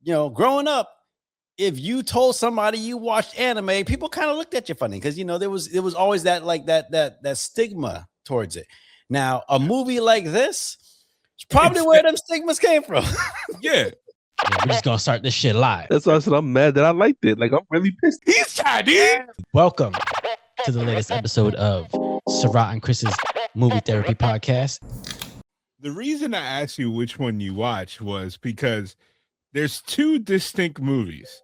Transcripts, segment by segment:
growing up, if you told somebody you watched anime, people kind of looked at you funny because there was always that like that stigma towards it. Now, a movie like this is probably where them stigmas came from. Yeah. We're just gonna start this shit live. That's why I said I'm mad that I liked it. Like, I'm really pissed. He's Chinese. Welcome to the latest episode of Sarat and Chris's Movie Therapy Podcast. The reason I asked you which one you watched was because there's two distinct movies.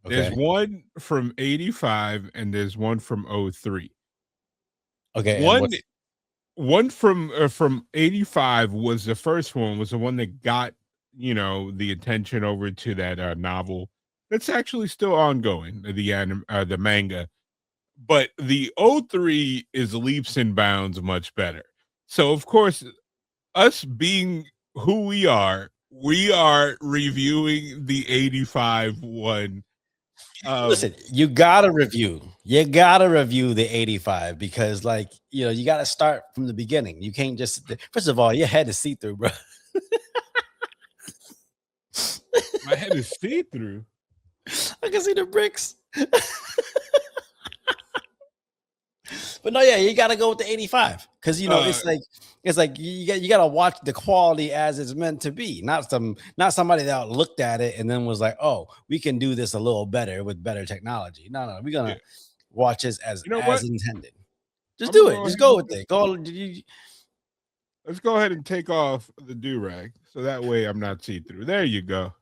Okay. There's one from 85 and there's one from 03. Okay. One from 85 was the first one, was the one that got the attention over to that novel that's actually still ongoing, the manga. But the 03 is leaps and bounds much better. So of course, us being who we are reviewing the 85 one. Listen, you gotta review the 85 because you gotta start from the beginning. You can't just, first of all, your head is see-through, bro. My head is see-through. I can see the bricks. But no, yeah, you gotta go with the 85 because it's like you gotta watch the quality as it's meant to be, not somebody that looked at it and then was like, oh, we can do this a little better with better technology. No, we're gonna watch this as intended. Just do it. Just go with it. Let's go ahead and take off the do-rag so that way I'm not see-through. There you go.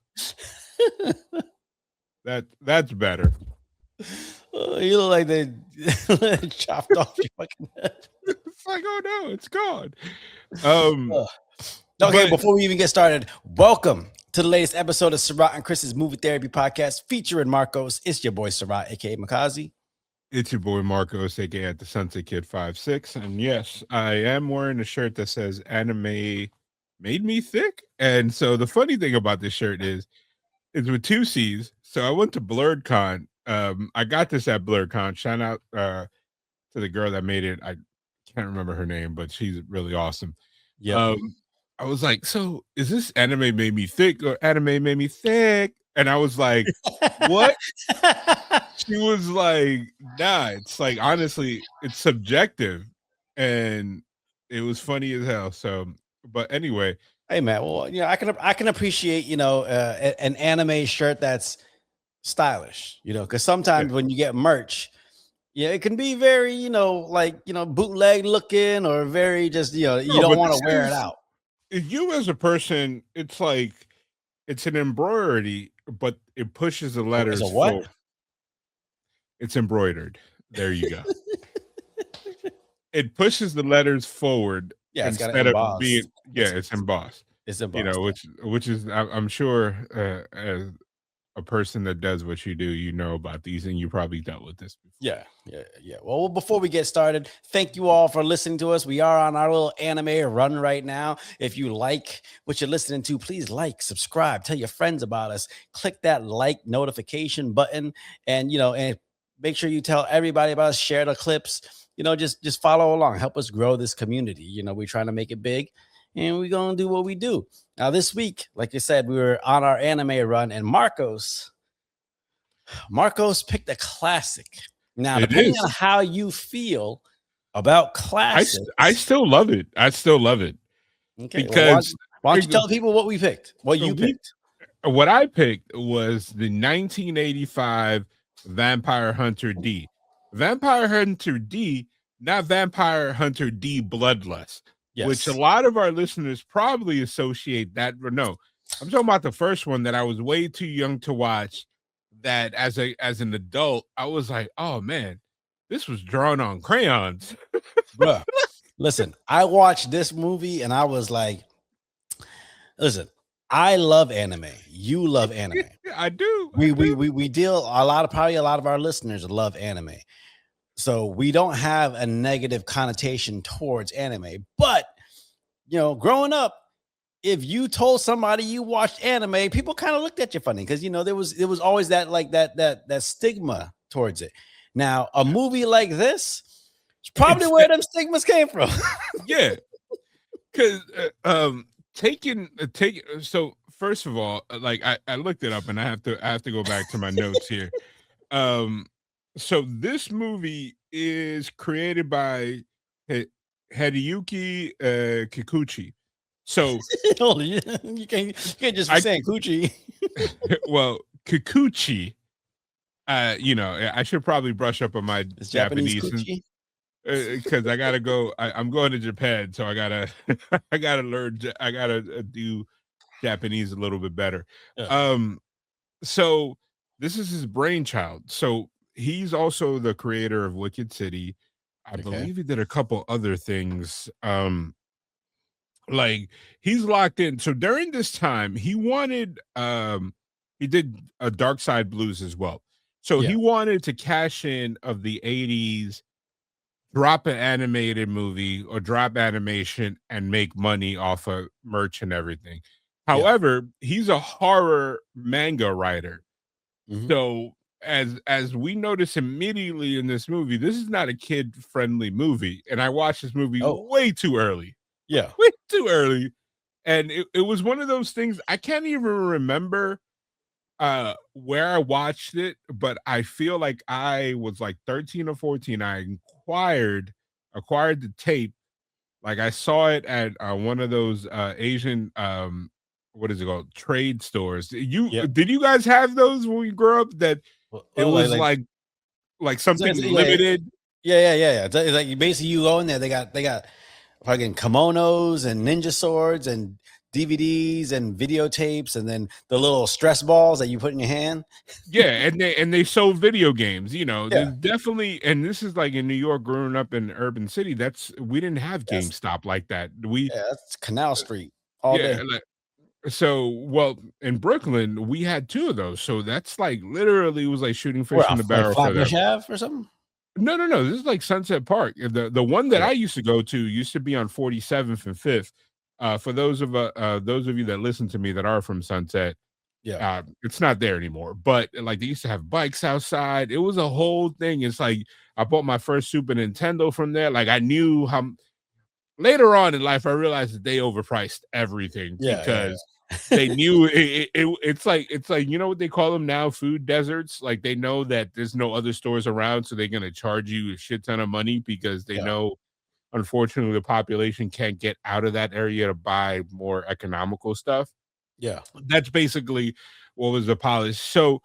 That's better. You look like they chopped off your fucking head. It's like, oh no, it's gone. Okay, before we even get started, welcome to the latest episode of Sarat and Chris's Movie Therapy Podcast featuring Marcos. It's your boy Sarat, aka Makazi. It's your boy Marcos, aka at the Sunset Kid 56. And yes, I am wearing a shirt that says anime made me thick. And so the funny thing about this shirt is it's with two C's. So I went to BlurredCon. I got this at BlurredCon. Shout out to the girl that made it. I can't remember her name, but she's really awesome. Yeah. I was like, so is this anime made me thick or anime made me thick? And I was like, what? She was like, nah, it's like, honestly, it's subjective. And it was funny as hell. So, but anyway. Hey man, well, I can appreciate, an anime shirt that's stylish, because sometimes when you get merch, it can be very, bootleg looking or very just, you don't want to wear it out. You as a person, it's like, it's an embroidery, but it pushes the letters. It's a what? Forward. It's embroidered. There you go. It pushes the letters forward. Yeah, instead of being, it's embossed. It's embossed. Which is, I'm sure, as a person that does what you do, about these, and you probably dealt with this before. Yeah. Well, before we get started, thank you all for listening to us. We are on our little anime run right now. If you like what you're listening to, please subscribe, tell your friends about us, click that notification button, and and make sure you tell everybody about us, share the clips, just follow along, help us grow this community. We're trying to make it big. And we're going to do what we do. Now, this week, like I said, we were on our anime run, and Marcos picked a classic. Now, depending on how you feel about classics. I still love it. Okay, because why don't you tell people what we picked? What you picked? What I picked was the 1985 Vampire Hunter D. Vampire Hunter D, not Vampire Hunter D Bloodlust. Yes. Which a lot of our listeners probably associate that. No, I'm talking about the first one that I was way too young to watch. That as an adult, I was like, oh man, this was drawn on crayons. Bruh, listen, I watched this movie and I was like, listen, I love anime. You love anime. I do. We deal a lot of our listeners love anime. So we don't have a negative connotation towards anime, but growing up, if you told somebody you watched anime, people kind of looked at you funny because there was always that stigma towards it. Now, a movie like this is probably where them stigmas came from. Yeah, because so first of all, like I looked it up and I have to go back to my notes here. So this movie is created by Hideyuki Kikuchi. So you can't just be saying coochie. well, Kikuchi. I should probably brush up on my Japanese because I gotta go. I'm going to Japan, so I gotta I gotta learn. I gotta do Japanese a little bit better. Yeah. So this is his brainchild. So he's also the creator of Wicked City. I believe he did a couple other things. Like he's locked in. So during this time, he wanted he did a Dark Side Blues as well. So he wanted to cash in of the 80s, drop an animated movie or drop animation and make money off of merch and everything. However, he's a horror manga writer. So as we notice immediately in this movie, this is not a kid-friendly movie. And I watched this movie way too early. Yeah. Way too early. And it was one of those things I can't even remember where I watched it, but I feel like I was like 13 or 14. I acquired the tape. Like I saw it at one of those Asian what is it called? Trade stores. Did you guys have those when you grew up that it was like something limited? Yeah. It's like basically you go in there, they got fucking kimonos and ninja swords and DVDs and videotapes and then the little stress balls that you put in your hand. Yeah, and they sold video games, There's definitely, and this is like in New York, growing up in urban city, we didn't have GameStop like that. That's Canal Street all day. Well, in Brooklyn, we had two of those. So that's like literally was like shooting fish in the barrel for them. Have or something? No. This is like Sunset Park. The one that I used to go to used to be on 47th and 5th. For those of you that listen to me that are from Sunset, it's not there anymore. But like they used to have bikes outside. It was a whole thing. It's like I bought my first Super Nintendo from there. Like I knew how. Later on in life, I realized that they overpriced everything because they knew it's like what they call them now, food deserts. Like they know that there's no other stores around, so they're gonna charge you a shit ton of money because they know. Unfortunately, the population can't get out of that area to buy more economical stuff. Yeah. That's basically what was the policy. So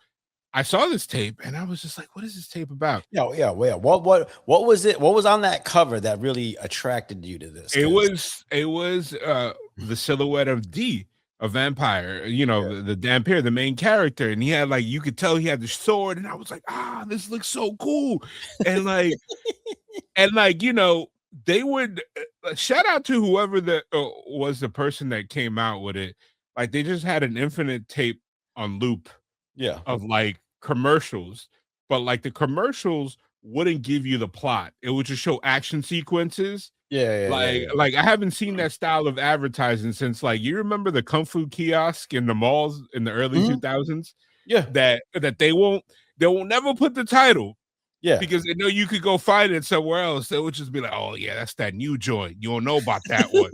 I saw this tape and I was just like, what is this tape about? Yeah. What was it? What was on that cover that really attracted you to this? It was the silhouette of D, a vampire, the Dampier, the main character. And he had you could tell he had the sword. And I was like, this looks so cool. And they would shout out to whoever was the person that came out with it. Like they just had an infinite tape on loop of commercials, but like the commercials wouldn't give you the plot. It would just show action sequences. Like I haven't seen that style of advertising since you remember the Kung Fu kiosk in the malls in the early 2000s. That they won't never put the title. Yeah, because they know you could go find it somewhere else. They would just be like, "Oh yeah, that's that new joint. You don't know about that one."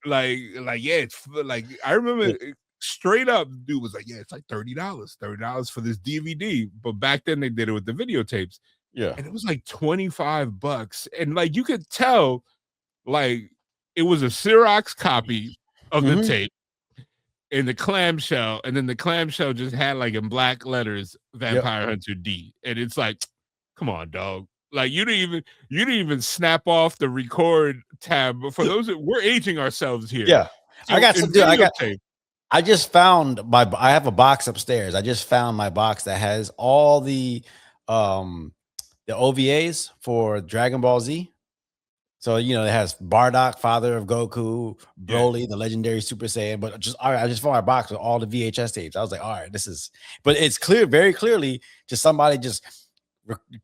It's like I remember straight up, dude was like, "Yeah, it's like $30 for this DVD." But back then they did it with the videotapes. Yeah, and it was like $25, and you could tell, it was a Xerox copy of the tape in the clamshell, and then the clamshell just had in black letters Vampire Hunter D, and it's like. Come on, dog. You didn't even snap off the record tab. But for those we're aging ourselves here. Yeah. So I just found I have a box upstairs. I just found my box that has all the OVAs for Dragon Ball Z. So it has Bardock, father of Goku, Broly, the legendary Super Saiyan. But I just found my box with all the VHS tapes. I was like, all right, but it's clear, very clearly, just somebody just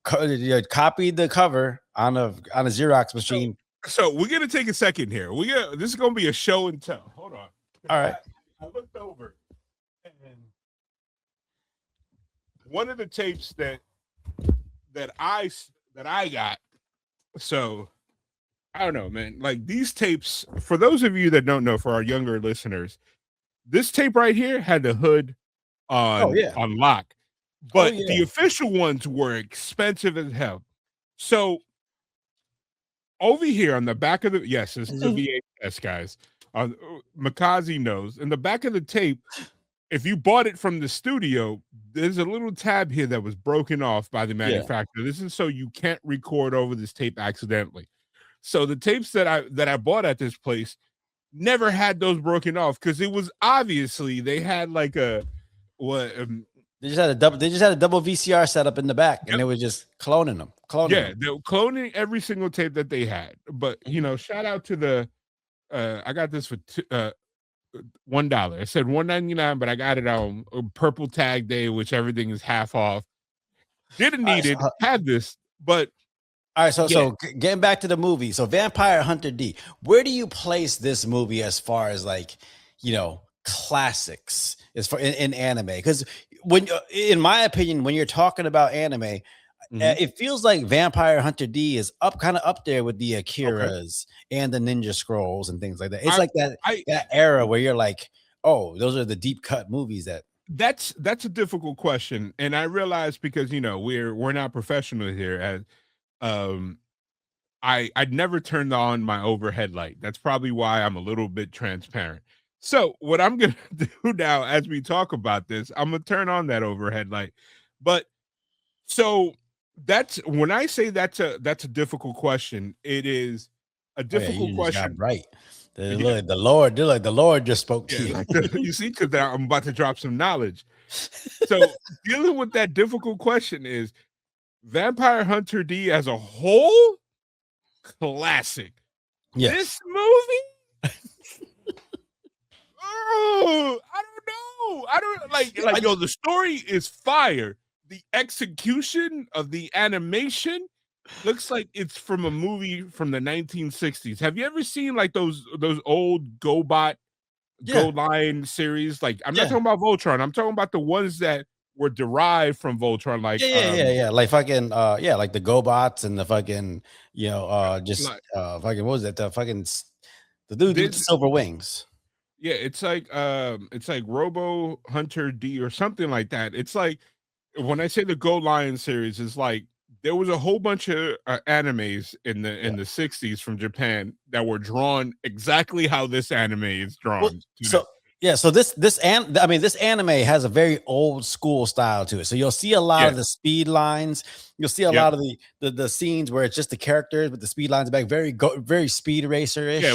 copied the cover on a Xerox machine. So we're gonna take a second here. This is gonna be a show and tell. Hold on. All right. I looked over, and one of the tapes that I got. So I don't know, man. These tapes, for those of you that don't know, for our younger listeners, This tape right here had the hood on lock, but the official ones were expensive as hell. So over here on the back of the this is a VHS, guys. Makazi knows. In the back of the tape, if you bought it from the studio, there's a little tab here that was broken off by the manufacturer. This is so you can't record over this tape accidentally. So the tapes that I bought at this place never had those broken off because it was obviously they had like a they just had a double VCR setup in the back, and they were just cloning them. They were cloning every single tape that they had. But you know, shout out to the I got this for $1. It said $1.99, but I got it on a purple tag day, which everything is half off. Didn't need it, had this, but all right. So getting back to the movie, so Vampire Hunter D, where do you place this movie as far as like, you know, classics as far in anime? Because when, in my opinion, when you're talking about anime, it feels like Vampire Hunter D is kind of up there with the Akiras and the Ninja Scrolls and things like that. It's like that era where you're like, oh, those are the deep cut movies that's a difficult question. And I realize because, you know, we're not professional here as I'd never turned on my overhead light. That's probably why I'm a little bit transparent. So what I'm going to do now as we talk about this, I'm going to turn on that overhead light. But so that's when I say that's a difficult question. It is a difficult question. Right. The Lord just spoke to you. You see, because I'm about to drop some knowledge. So dealing with that difficult question is Vampire Hunter D as a whole classic. Yes. This movie. Oh, I don't know. I don't like yo, the story is fire. The execution of the animation looks like it's from a movie from the 1960s. Have you ever seen like those old GoBot, Go Line series? Like I'm not talking about Voltron. I'm talking about the ones that were derived from Voltron. Like like fucking like the GoBots and the fucking fucking what was that? The fucking the dude with the silver wings. Yeah, it's like Robo Hunter D or something like that. It's like when I say the Go Lion series, it's like there was a whole bunch of animes in the 60s from Japan that were drawn exactly how this anime is drawn. So this anime has a very old school style to it. So you'll see a lot of the speed lines. You'll see a lot of the scenes where it's just the characters with the speed lines back, very speed racer-ish. Yeah,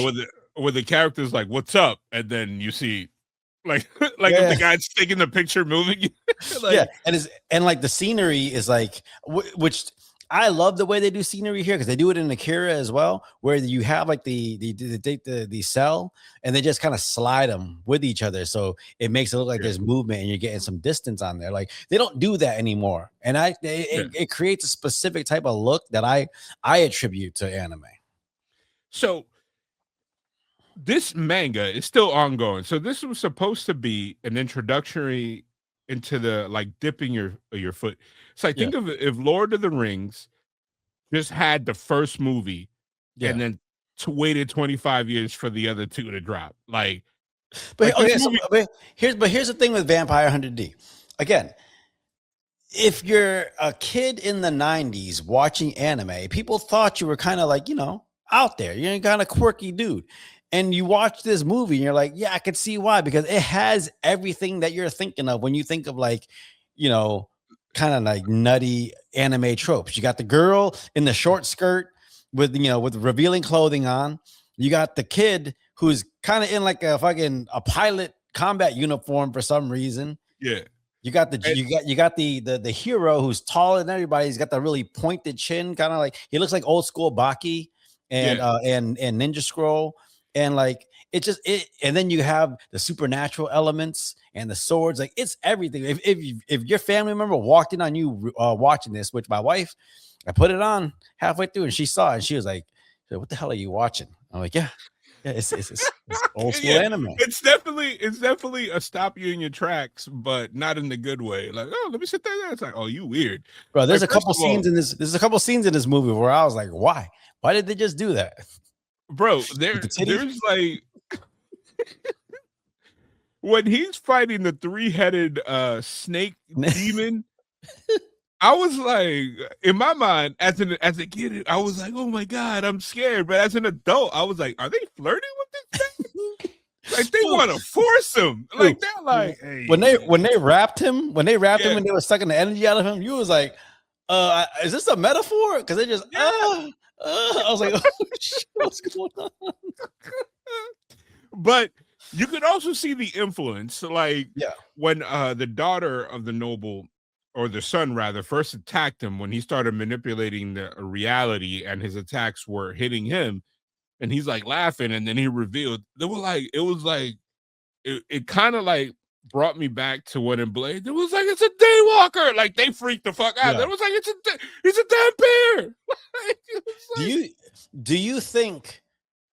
with the characters like "What's up," and then you see like if the guy's taking the picture moving. and like the scenery is like which I love the way they do scenery here because they do it in Akira as well, where you have like the cell and they just kind of slide them with each other, so it makes it look like there's movement and you're getting some distance on there. Like they don't do that anymore, and it creates a specific type of look that I attribute to anime. So this manga is still ongoing. So this was supposed to be an introductory into the like dipping your foot. So I think of if Lord of the Rings just had the first movie and then waited 25 years for the other two to drop. Like, but here's the thing with Vampire Hunter D. Again, if you're a kid in the 90s watching anime, people thought you were kind of like, you know, out there. You're kind of quirky dude. And you watch this movie and you're like, yeah, I could see why, because it has everything that you're thinking of when you think of like, you know, kind of like nutty anime tropes. You got the girl in the short skirt with revealing clothing on. You got the kid who's kind of in like a pilot combat uniform for some reason. Yeah. You got the hero who's taller than everybody. He's got the really pointed chin, kind of like he looks like old school Baki and Ninja Scroll. And like and then you have the supernatural elements and the swords. Like it's everything. If your family member walked in on you watching this, which my wife, I put it on halfway through and she saw it and she was like, "What the hell are you watching?" I'm like, "Yeah, it's old school anime." It's definitely a stop you in your tracks, but not in the good way. Like, oh, let me sit there. It's like, oh, you weird, bro. There's a couple scenes in this. There's a couple scenes in this movie where I was like, why? Why did they just do that? Bro, there's like when he's fighting the 3-headed snake demon, I was like, in my mind, as a kid, I was like, oh my God, I'm scared. But as an adult, I was like, are they flirting with this thing? Like they want to force him. Like they're like, hey. When they wrapped him, and they were sucking the energy out of him, you was like, is this a metaphor? Because they just I was like, oh shit, what's going on? But you could also see the influence, like when the daughter of the noble, or the son rather, first attacked him, when he started manipulating the reality and his attacks were hitting him, and he's like laughing, and then he revealed it kind of like brought me back to when in Blade, it was like, it's a daywalker. Like they freaked the fuck out. It was like, it's a damn bear. Like, do you think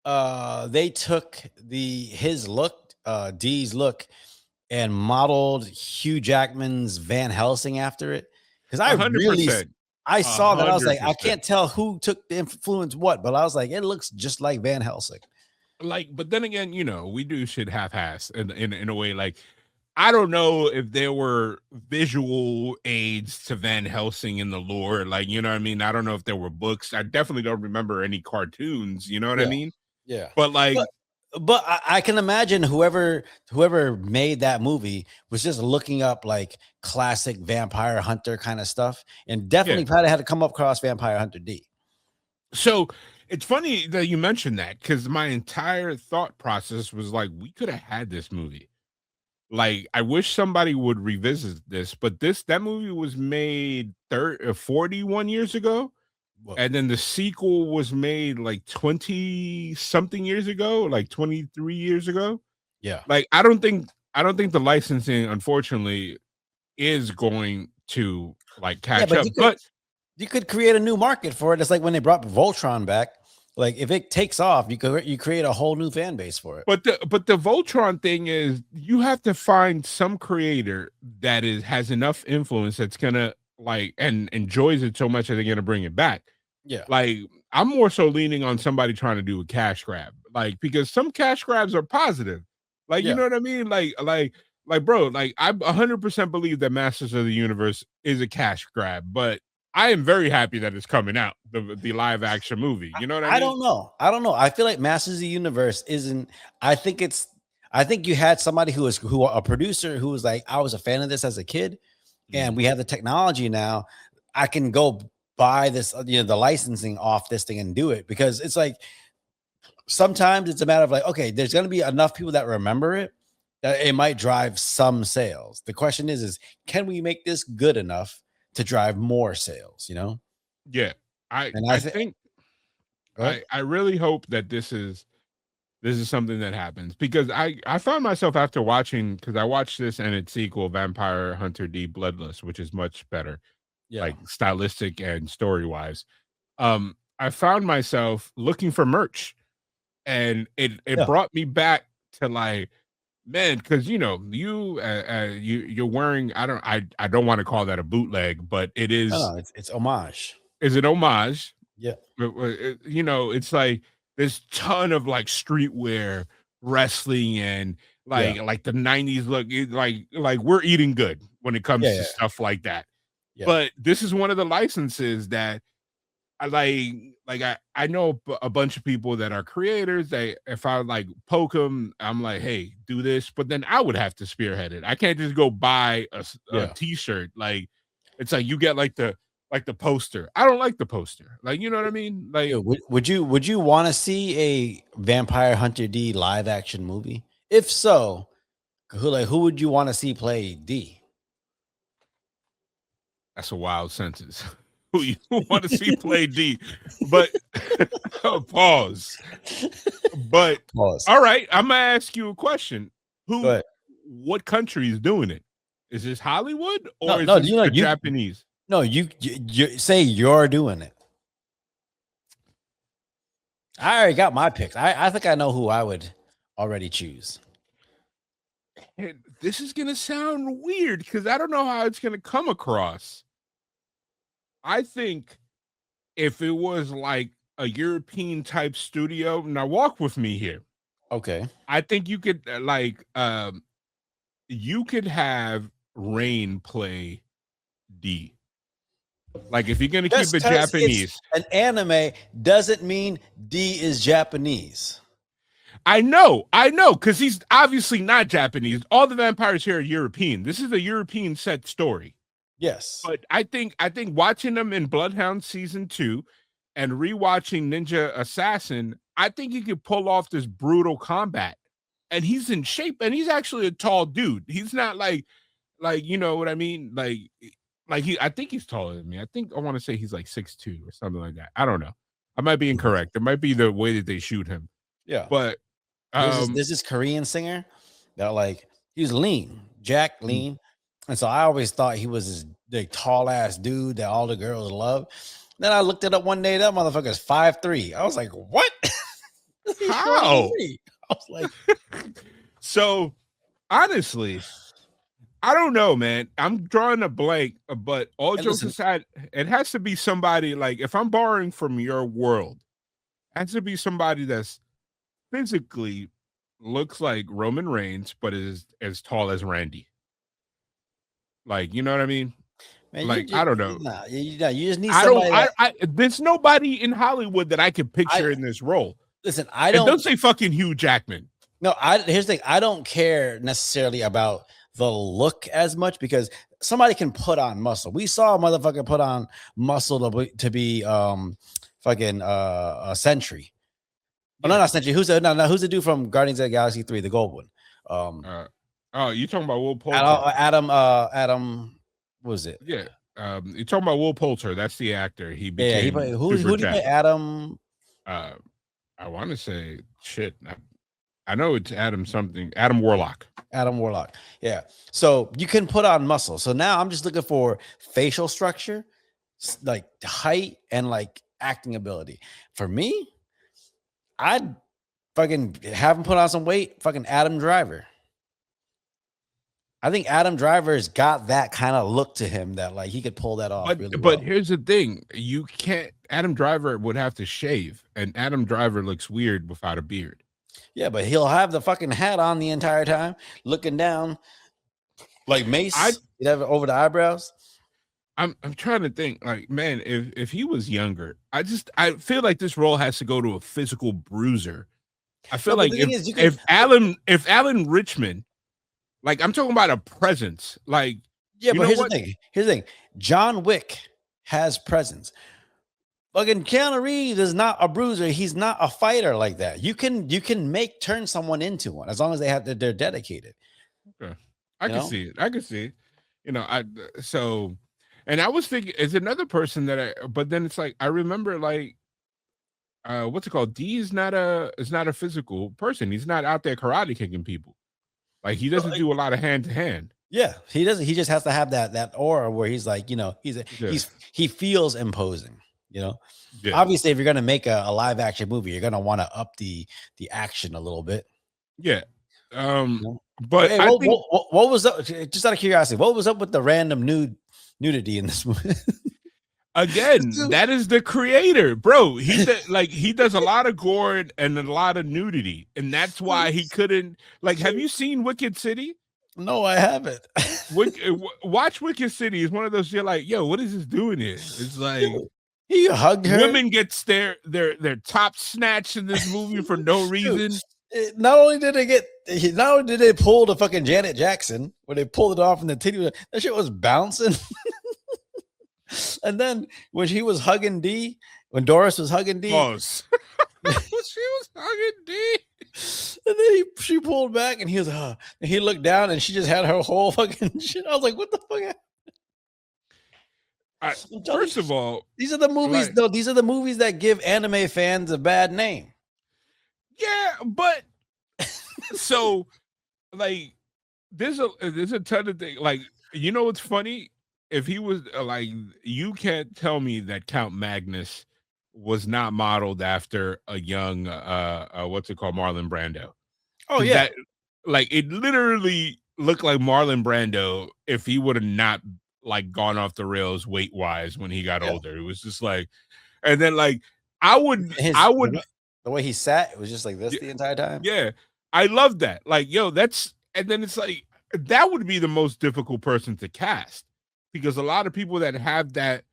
they took his look, D's look, and modeled Hugh Jackman's Van Helsing after it? Because I 100%. I saw that. I was like, I can't tell who took the influence what, but I was like, it looks just like Van Helsing. Like, but then again, we do shit half-ass in a way. Like, I don't know if there were visual aids to Van Helsing in the lore. Like, you know what I mean? I don't know if there were books. I definitely don't remember any cartoons. You know what I mean? Yeah. But like, but I can imagine whoever made that movie was just looking up like classic vampire hunter kind of stuff, and definitely probably had to come up across Vampire Hunter D. So it's funny that you mentioned that, because my entire thought process was like, we could have had this movie. Like, I wish somebody would revisit this, but that movie was made 41 years ago. Whoa. And then the sequel was made like 20 something years ago, like 23 years ago. Yeah. Like, I don't think the licensing, unfortunately, is going to like catch up. But you could create a new market for it. It's like when they brought Voltron back. Like, if it takes off, you create a whole new fan base for it. But the Voltron thing is, you have to find some creator that has enough influence that's gonna like and enjoys it so much that they're gonna bring it back. Yeah. Like, I'm more so leaning on somebody trying to do a cash grab, like, because some cash grabs are positive. Like, you know what I mean? Like, bro, like, I 100% believe that Masters of the Universe is a cash grab, but I am very happy that it's coming out, the live action movie. You know what I mean? I don't know. I feel like Masters of the Universe isn't. I think you had somebody who a producer who was like, I was a fan of this as a kid, and we have the technology now. I can go buy this, the licensing off this thing and do it, because it's like sometimes it's a matter of like, okay, there's going to be enough people that remember it that it might drive some sales. The question is can we make this good enough to drive more sales? Yeah, I think I really hope that this is something that happens, because I found myself, after watching, because I watched this and its sequel, Vampire Hunter D Bloodless, which is much better, like stylistic and story wise. I found myself looking for merch, and it brought me back to like, man, because you're wearing, I don't want to call that a bootleg, but it is. It's homage. Is it homage? Yeah. It's like this ton of like streetwear, wrestling, and like the 90s look. Like we're eating good when it comes to stuff like that. Yeah. But this is one of the licenses that I like. I know a bunch of people that are creators. If I like poke them, I'm like, hey, do this. But then I would have to spearhead it. I can't just go buy a t-shirt. Like, it's like you get like the poster. I don't like the poster. Like, you know what I mean? Like, would you want to see a Vampire Hunter D live action movie? If so, who would you want to see play D? That's a wild sentence. Who you want to see play D? But pause. But pause. All right, I'm gonna ask you a question. What country is doing it? Is this Hollywood or is this Japanese? No, you say you're doing it. I already got my picks. I think I know who I would already choose. And this is gonna sound weird because I don't know how it's gonna come across. I think if it was like a European type studio, now walk with me here. Okay. I think you could you could have Rain play D. Like if you're gonna keep it Japanese, an anime doesn't mean D is Japanese. I know, because he's obviously not Japanese. All the vampires here are European. This is a European set story. Yes, but I think watching them in Bloodhound season 2 and rewatching Ninja Assassin, I think he could pull off this brutal combat. And he's in shape, and he's actually a tall dude. He's not like you know what I mean, like I think he's taller than me. I want to say he's like 6'2" or something like that. I don't know. I might be incorrect. It might be the way that they shoot him. Yeah, but there's this Korean singer that like he was lean, Jack lean, and so I always thought he was this big tall ass dude that all the girls love. Then I looked it up one day. That motherfucker's 5'3". I was like, what? How? I was like, so honestly, I don't know, man. I'm drawing a blank, but all jokes aside, it has to be somebody like, if I'm borrowing from your world, it has to be somebody that's physically looks like Roman Reigns, but is as tall as Randy. Like, you know what I mean? Man, like, I don't know. You just need somebody. There's nobody in Hollywood that I can picture in this role. Listen, don't say fucking Hugh Jackman. No, here's the thing. I don't care necessarily about the look as much because somebody can put on muscle. We saw a motherfucker put on muscle to be fucking a Sentry. Oh, no, not Sentry. Who's the dude from Guardians of the Galaxy 3, the gold one? You talking about Will Poulter? Adam, what was it? Yeah. You're talking about Will Poulter. That's the actor. He became who did he play? Adam. I want to say shit. I know it's Adam something. Adam Warlock. Adam Warlock. Yeah. So you can put on muscle. So now I'm just looking for facial structure, like height and like acting ability. For me, I'd fucking have him put on some weight. Fucking Adam Driver. I think Adam Driver's got that kind of look to him that like he could pull that off. But here's the thing: you can't. Adam Driver would have to shave, and Adam Driver looks weird without a beard. Yeah, but he'll have the fucking hat on the entire time, looking down like Mace. He'd have it over the eyebrows. I'm trying to think, like, man, if he was younger, I feel like this role has to go to a physical bruiser. I feel like if Alan Richmond, like, I'm talking about a presence, like, yeah, but here's the thing. Here's the thing. John Wick has presence. Fucking Keanu Reeves is not a bruiser. He's not a fighter like that. You can turn someone into one as long as they're dedicated. Okay. I can see it. You know, and I was thinking it's another person but then it's like I remember like what's it called? D is not a physical person. He's not out there karate kicking people. Like he doesn't do a lot of hand to hand. Yeah, he doesn't. He just has to have that aura where he's like, you know, he feels imposing. You know, obviously, if you're gonna make a live action movie, you're gonna want to up the action a little bit. Yeah. But hey, what was up? Just out of curiosity, what was up with the random nudity in this movie? Again, that is the creator, bro. He does a lot of gore and a lot of nudity, and that's why he couldn't. Like, have you seen Wicked City? No, I haven't. Watch Wicked City. It's one of those you're like, yo, what is this doing here? It's like. He hugged her. Women gets their top snatched in this movie for no reason. Not only did they pull the fucking Janet Jackson where they pulled it off in the titty, that shit was bouncing. And then when she was hugging D, when Doris was hugging D, she was hugging D, and then she pulled back and he was and he looked down and she just had her whole fucking shit. I was like, what the fuck? First of all, these are the movies, though. These are the movies that give anime fans a bad name. Yeah, but so like there's a ton of things. Like, you know what's funny? If he was like, you can't tell me that Count Magnus was not modeled after a young what's it called, Marlon Brando. Oh yeah, like it literally looked like Marlon Brando if he would have not like gone off the rails weight wise when he got older. It was just like, and then like I would the way he sat, it was just like this the entire time. Yeah, I love that. Like, yo, and then it's like that would be the most difficult person to cast, because a lot of people that have that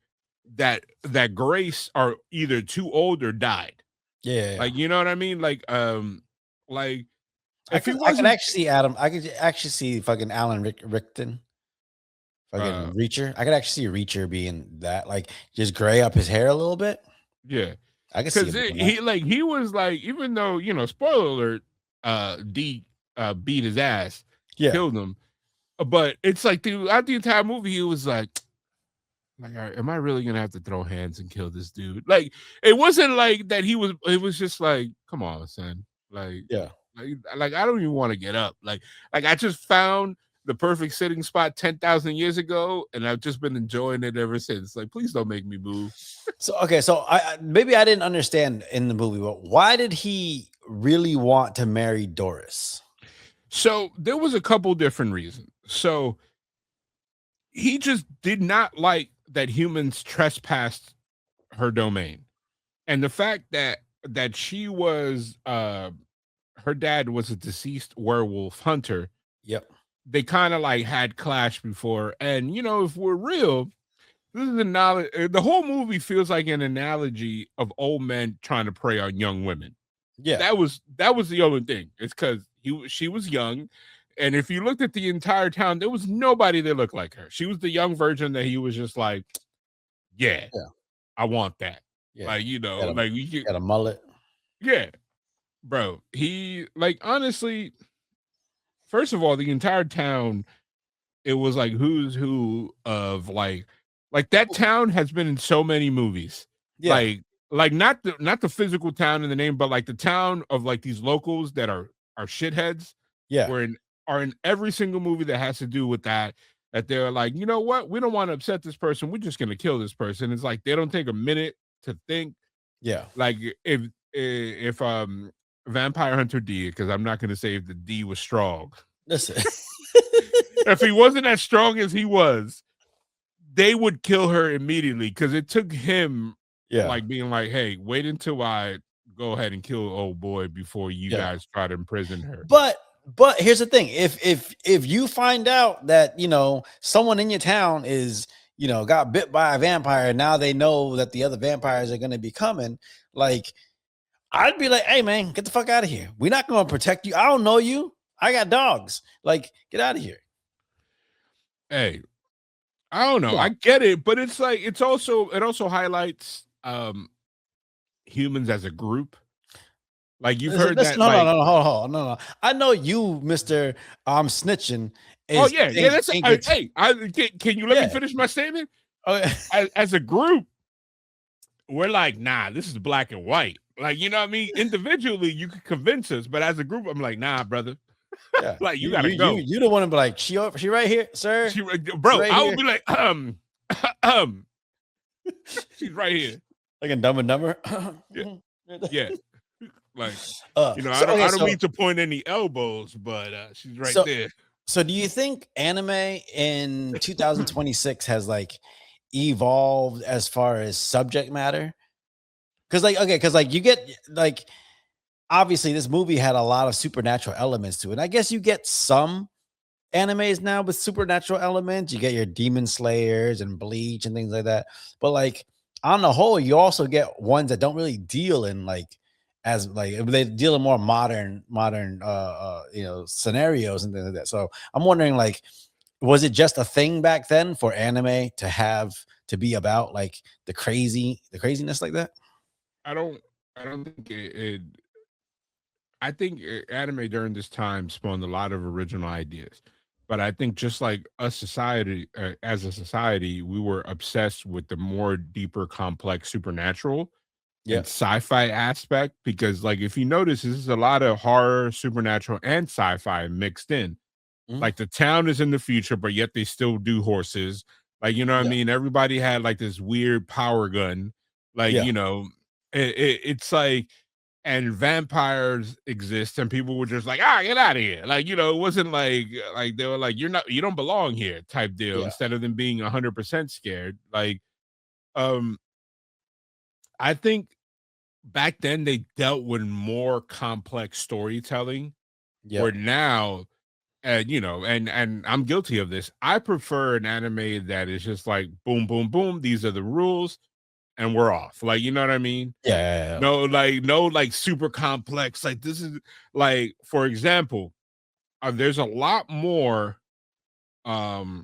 grace are either too old or died. Yeah. Like, you know what I mean? Like I if he could wasn't actually see Adam. I could actually see fucking Alan Rickton. Fucking Reacher. I could actually see Reacher being that, like, just gray up his hair a little bit. yeah, I could see because him doing that. he was like, even though, spoiler alert, D beat his ass, Yeah. killed him, but it's like throughout the entire movie he was like, all right, am I really gonna have to throw hands and kill this dude? Like, it wasn't like that. It was just like, come on, son. Yeah. Like I don't even want to get up. Like I just found the perfect sitting spot 10,000 years ago, and I've just been enjoying it ever since. Like, please don't make me move. So okay, so maybe I didn't understand in the movie, but why did he really want to marry Doris? So there was a couple different reasons. So he just did not like that humans trespassed her domain, and the fact that she was her dad was a deceased werewolf hunter. Yep. They kind of like had clashed before, and if we're real, this is the whole movie feels like an analogy of old men trying to prey on young women. Yeah. That was the only thing. It's because she was young, and if you looked at the entire town, there was nobody that looked like her. She was the young virgin that he was just like, yeah. I want that. Yeah. Like, we got a mullet. Yeah, bro. He, like, honestly, first of all, the entire town, it was like who's who of like that town has been in so many movies. Yeah. Like not the physical town in the name, but like the town of like these locals that are shitheads. Yeah. Are in every single movie that has to do with that they're like, you know what? We don't want to upset this person. We're just gonna kill this person. It's like they don't take a minute to think. Yeah. Like if Vampire Hunter D, because I'm not gonna say if the D was strong. Listen. If he wasn't as strong as he was, they would kill her immediately, because it took him like being like, hey, wait until I go ahead and kill old boy before you guys try to imprison her. But here's the thing. If you find out that, someone in your town is, got bit by a vampire, now they know that the other vampires are going to be coming, like, I'd be like, hey man, get the fuck out of here. We're not going to protect you. I don't know you. I got dogs. Like, get out of here. Hey, I don't know. Yeah. I get it, but it's like it also highlights humans as a group. Like, you've heard that. No, hold on, no. I know you, Mr. I'm snitching. Oh yeah, that's hey. Can you let me finish my statement? As a group, we're like, nah, this is black and white. Like, you know what I mean? Individually, you could convince us, but as a group, I'm like, nah, brother. Yeah. Like, you gotta go. You don't want to be like, she right here, sir. Bro, right I would be like, she's right here. Like a Dumb and Dumber. Yeah. Like, I don't mean to point any elbows, but she's right there. So do you think anime in 2026 has like evolved as far as subject matter? Because you get like, obviously this movie had a lot of supernatural elements to it. And I guess you get some animes now with supernatural elements. You get your Demon Slayers and Bleach and things like that. But like on the whole, you also get ones that don't really deal in like, as like they deal in more modern scenarios and things like that. So I'm wondering, like, was it just a thing back then for anime to be about like the craziness like that? I don't think it I think anime during this time spawned a lot of original ideas, but I think just like us as a society, we were obsessed with the more deeper, complex supernatural and sci-fi aspect, because like if you notice, this is a lot of horror, supernatural, and sci-fi mixed in. Like the town is in the future, but yet they still do horses. Like, you know what I mean? Everybody had like this weird power gun. Like, it's like, and vampires exist, and people were just like, get out of here. Like, it wasn't like they were like, you don't belong here type deal, instead of them being 100% scared. Like, I think back then they dealt with more complex storytelling. Where now and and I'm guilty of this. I prefer an anime that is just like boom, boom, boom. These are the rules, and we're off. Like, you know what I mean? Yeah. No, like super complex. Like this is like, for example, there's a lot more. Oh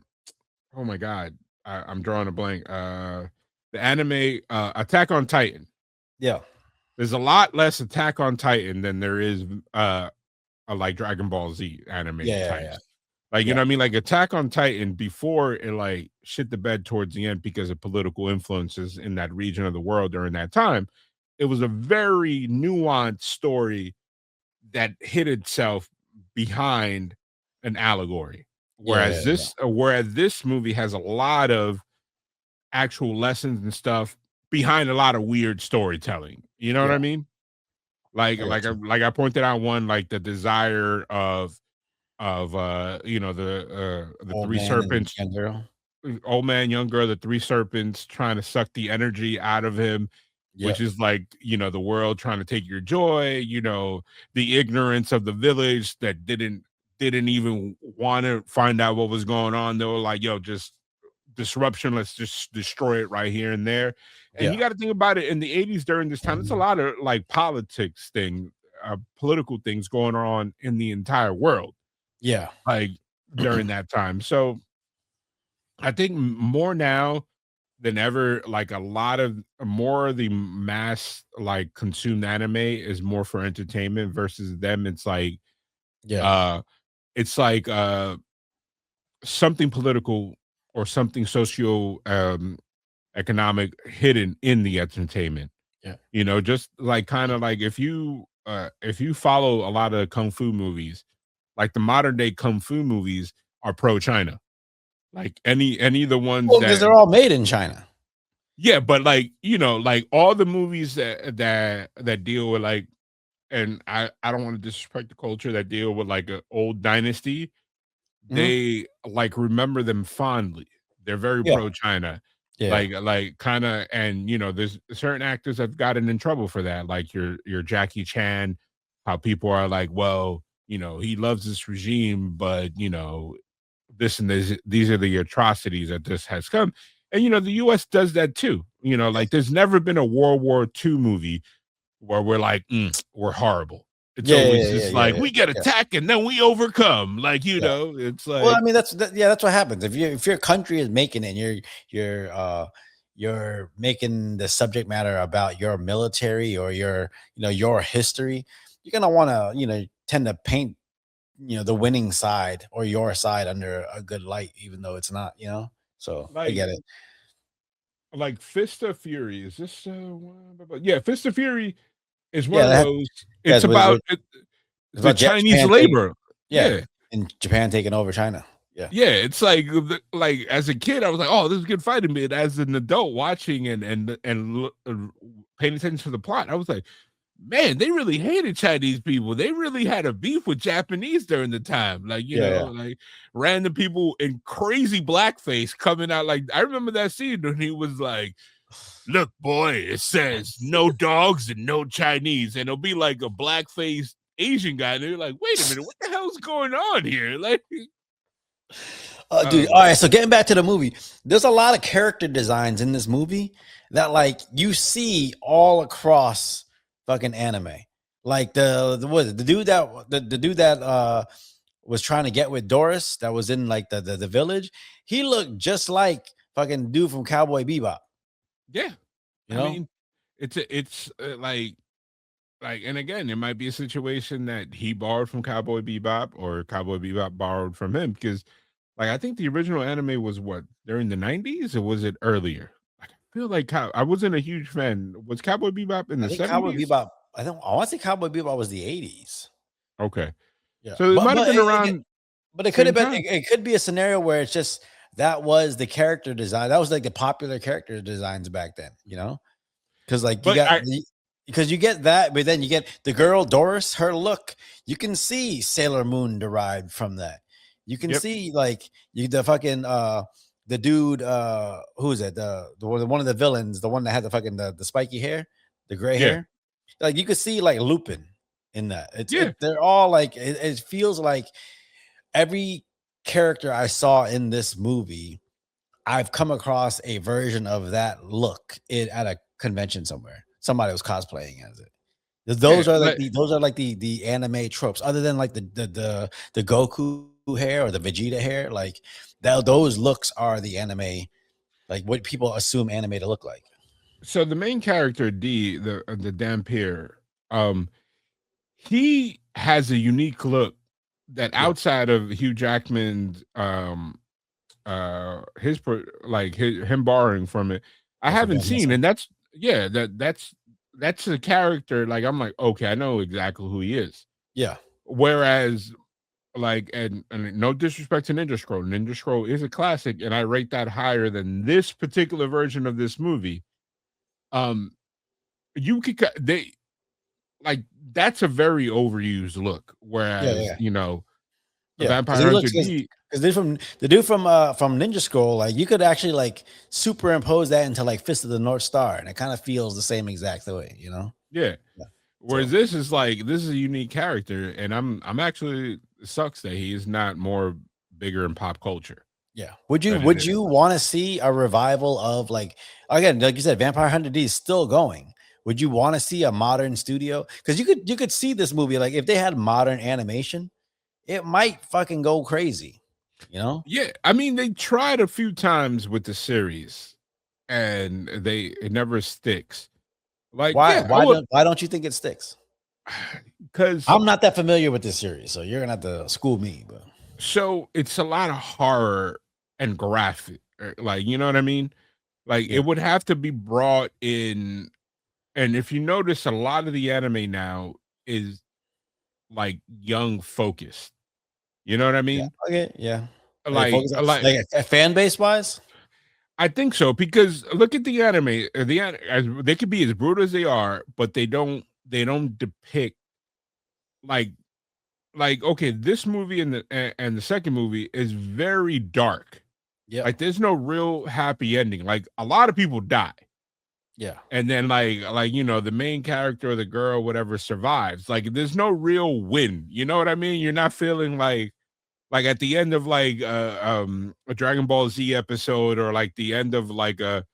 my god, I'm drawing a blank. The anime Attack on Titan. Yeah. There's a lot less Attack on Titan than there is like Dragon Ball Z anime types. Yeah. Like, you know what I mean? Like Attack on Titan, before it like shit the bed towards the end because of political influences in that region of the world during that time, it was a very nuanced story that hid itself behind an allegory. Whereas this movie has a lot of actual lessons and stuff behind a lot of weird storytelling. You know what I mean? Like I pointed out one, like the desire of the three serpents, old man, young girl, the three serpents trying to suck the energy out of him, which is like, the world trying to take your joy, the ignorance of the village that didn't even want to find out what was going on. They were like, yo, just disruption, let's just destroy it right here and there. And you got to think about it, in the 80s during this time, it's a lot of like politics political things going on in the entire world. Yeah. Like during that time. So I think more now than ever, like more of the mass like consumed anime is more for entertainment versus them. It's like, something political or something socio economic hidden in the entertainment. Just like kind of like if you follow a lot of kung fu movies, like the modern day kung fu movies are pro China. Like any of the ones because they're all made in China. Yeah, but like, like all the movies that deal with like, and I don't want to disrespect the culture, that deal with like an old dynasty, they like remember them fondly. They're very pro China. Like kind of, and there's certain actors that have gotten in trouble for that, like your Jackie Chan, how people are like, well, he loves this regime, but this and this, these are the atrocities that this has come. And the US does that too. Like there's never been a World War II movie where we're like, we're horrible. It's always just like we get attacked and then we overcome. Like, it's like, well, I mean, that's what happens. If your country is making it, and you're making the subject matter about your military or your history, you're gonna want to tend to paint the winning side or your side under a good light, even though it's not. So like, I get it. Like Fist of Fury, is this Fist of Fury is one of those. It's about the Chinese Japan labor. And Japan taking over China. It's like as a kid, I was like, oh, this is good fighting. But as an adult watching and paying attention to the plot, I was like, man, they really hated Chinese people. They really had a beef with Japanese during the time. Like, like random people in crazy blackface coming out. Like, I remember that scene when he was like, look, boy, it says no dogs and no Chinese. And it'll be like a blackface Asian guy. And they're like, wait a minute, what the hell's going on here? Like, dude, all right, so getting back to the movie, there's a lot of character designs in this movie that like you see all across fucking anime. Like the dude that was trying to get with Doris, that was in like the village, he looked just like fucking dude from Cowboy Bebop. I mean, it's like, and again, it might be a situation that he borrowed from Cowboy Bebop or Cowboy Bebop borrowed from him, because like I think the original anime was what, during the 90s, or was it earlier? I feel like I wasn't a huge fan. Was Cowboy Bebop in the 70s? Cowboy Bebop, I want to say Cowboy Bebop was the 80s. Okay. Yeah. So it might have been around. But it could have been, it could be a scenario where it's just that was the character design. That was like the popular character designs back then, because like because you get that, but then you get the girl Doris, her look. You can see Sailor Moon derived from that. You can see like the fucking the dude who is it, the one of the villains, the one that had the fucking the spiky hair, the gray hair. Like you could see like Lupin in that. They're all like it feels like every character I saw in this movie, I've come across a version of that look at a convention somewhere. Somebody was cosplaying as it. Those Yeah, are like the anime tropes, other than like the Goku hair or the Vegeta hair. Like those looks are the anime, like what people assume anime to look like. so the main character D, the Dampier, he has a unique look that Yeah. outside of Hugh Jackman's him borrowing from it, I Oh, from haven't Van seen. Helsing. And that's a character, like I'm like, okay, I know exactly who he is. Yeah. Whereas like, and no disrespect to Ninja Scroll is a classic, and I rate that higher than this particular version of this movie. You could they like that's a very overused look, whereas Yeah. the Yeah, because Vampire he Hunter looks D. because they're from the dude from Ninja Scroll. Like you could actually like superimpose that into like Fist of the North Star, and it kind of feels the same exact way, you know? Yeah. Yeah. Whereas So this is a unique character, and I'm actually, it sucks that he is not more bigger in pop culture. yeah. Would than it you is. want to see a revival of like again, like you said, Vampire Hunter D is still going? Would you want to see a modern studio? Because you could see this movie like if they had modern animation, it might fucking go crazy, you know? Yeah, I mean they tried a few times with the series, and it never sticks. Like, yeah, I would, Why don't you think it sticks? because I'm not that familiar with this series, so you're gonna have to school me. But so it's a lot of horror and graphic, like, you know what I mean? Like, yeah, it would have to be brought in, and if you notice, a lot of the anime now is like young focused. You know what I yeah, mean? okay, yeah. Like Like, focus on like a fan base wise. I think so, because look at the anime. They could be as brutal as they are, but they don't depict like okay, this movie and the second movie is very dark. Yeah, Like, there's no real happy ending. Like, a lot of people die, yeah. and then the main character or the girl, whatever, survives. Like, there's no real win. You know what I mean? You're not feeling like at the end of a Dragon Ball Z episode, or like the end of like a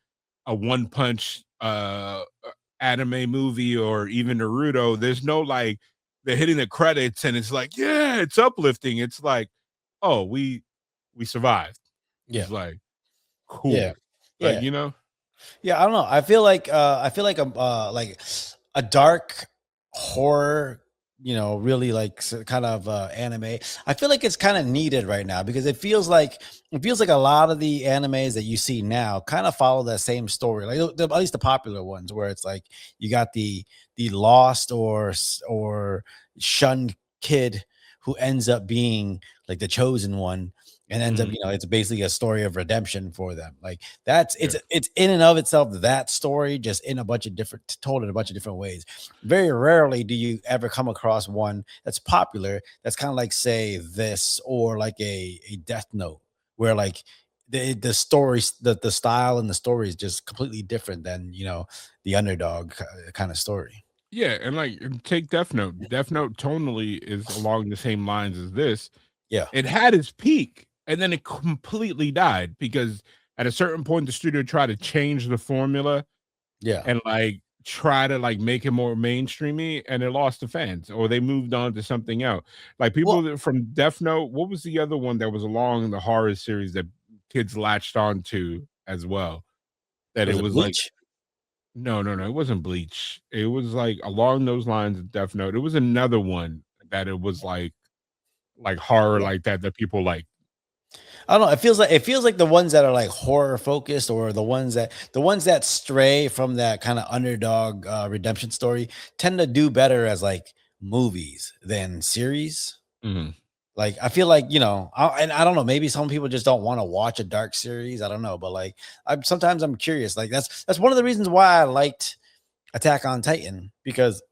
One Punch anime movie, or even Naruto. There's no like they're hitting the credits and it's like, yeah, it's uplifting. It's like, oh, we survived. Yeah, It's like, yeah, cool. Like, yeah, you know? yeah. I don't know. I feel like a dark horror, really like kind of anime. I feel like it's kind of needed right now because it feels like a lot of the animes that you see now kind of follow that same story, like at least the popular ones, where it's like you got the lost or shunned kid who ends up being like the chosen one and ends up, Mhm. it's basically a story of redemption for them. Like that's Yeah. it's in and of itself that story, just in a bunch of different told in a bunch of different ways. Very rarely do you ever come across one that's popular that's kind of like, say, this or like a Death Note, where like the stories, the style and the story is just completely different than the underdog kind of story. Yeah, and like, take Death Note. Death Note tonally is along the same lines as this. Yeah, It had its peak, and then it completely died because at a certain point the studio tried to change the formula yeah. and like try to like make it more mainstreamy, and it lost the fans, or they moved on to something else. Like, Well, from Death Note, what was the other one that was along the horror series that kids latched on to as well? That it was it was like, Bleach? no, it wasn't Bleach. It was like along those lines of Death Note. It was another one that it was like horror Yeah. like that people like. I don't know. It feels like the ones that are like horror focused, or the ones that stray from that kind of underdog redemption story, tend to do better as like movies than series. Mhm. Like I feel like, and I don't know, maybe some people just don't want to watch a dark series. I don't know, but like sometimes I'm curious. Like that's one of the reasons why I liked Attack on Titan, because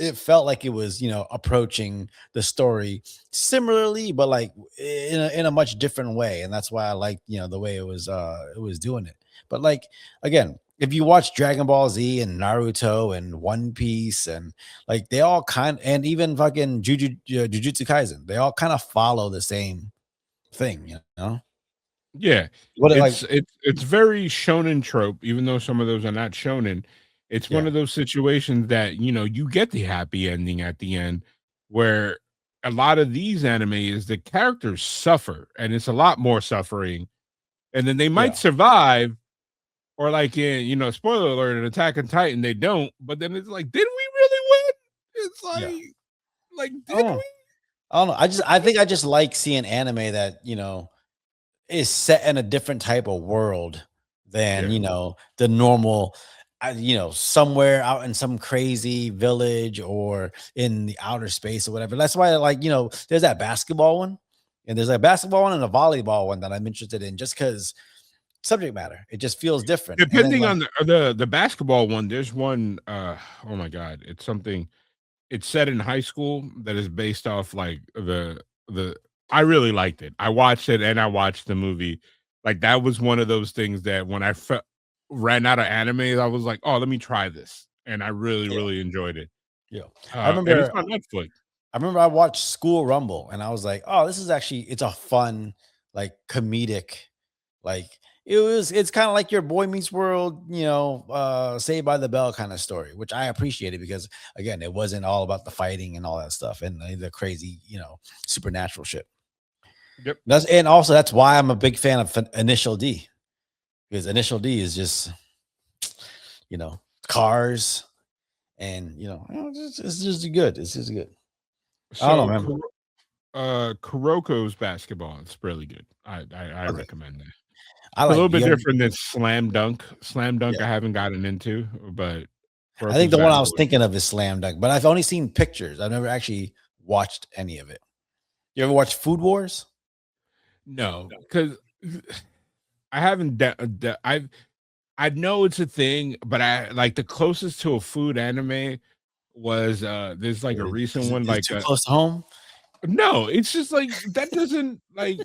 it felt like it was, approaching the story similarly, but like in a much different way. And that's why I liked, the way it was doing it. But like, again, if you watch Dragon Ball Z and Naruto and One Piece and like they all and even fucking Jujutsu Kaisen, they all kind of follow the same thing, Yeah, What it's very shonen trope, even though some of those are not shonen. It's one of those situations that you get the happy ending at the end, where a lot of these animes the characters suffer, and it's a lot more suffering, and then they might survive, or like in spoiler alert, in Attack on Titan, they don't. But then it's like, did we really win? It's like did we? I don't know. I think I just like seeing anime that is set in a different type of world than the normal somewhere out in some crazy village or in the outer space or whatever. That's why I like there's that basketball one, and there's a basketball one and a volleyball one that I'm interested in, just because subject matter, it just feels different. Depending on the basketball one, there's one oh my god, it's set in high school that is based off like the I really liked it. I watched it and I watched the movie. Like that was one of those things that when I ran out of anime, I was like, oh, let me try this. And I really enjoyed it. Yeah. I remember it's on Netflix. I remember I watched School Rumble and I was like, oh, this is actually, it's a fun, like comedic, like it's kind of like your Boy Meets World, Saved by the Bell kind of story, which I appreciated because again, it wasn't all about the fighting and all that stuff and the crazy, supernatural shit. Yep. That's why I'm a big fan of Initial D, because Initial D is just, cars and, it's just good. It's just good. So, I don't know, man. Kuroko's basketball, it's really good. I recommend that. I like a little bit different than Slam Dunk. Slam Dunk I haven't gotten into, but I think the one I was thinking of is Slam Dunk, but I've only seen pictures. I've never actually watched any of it. You ever watch Food Wars? No, because I haven't. I know it's a thing, but I like the closest to a food anime was there's like a recent one like too close to home. No, it's just like that doesn't like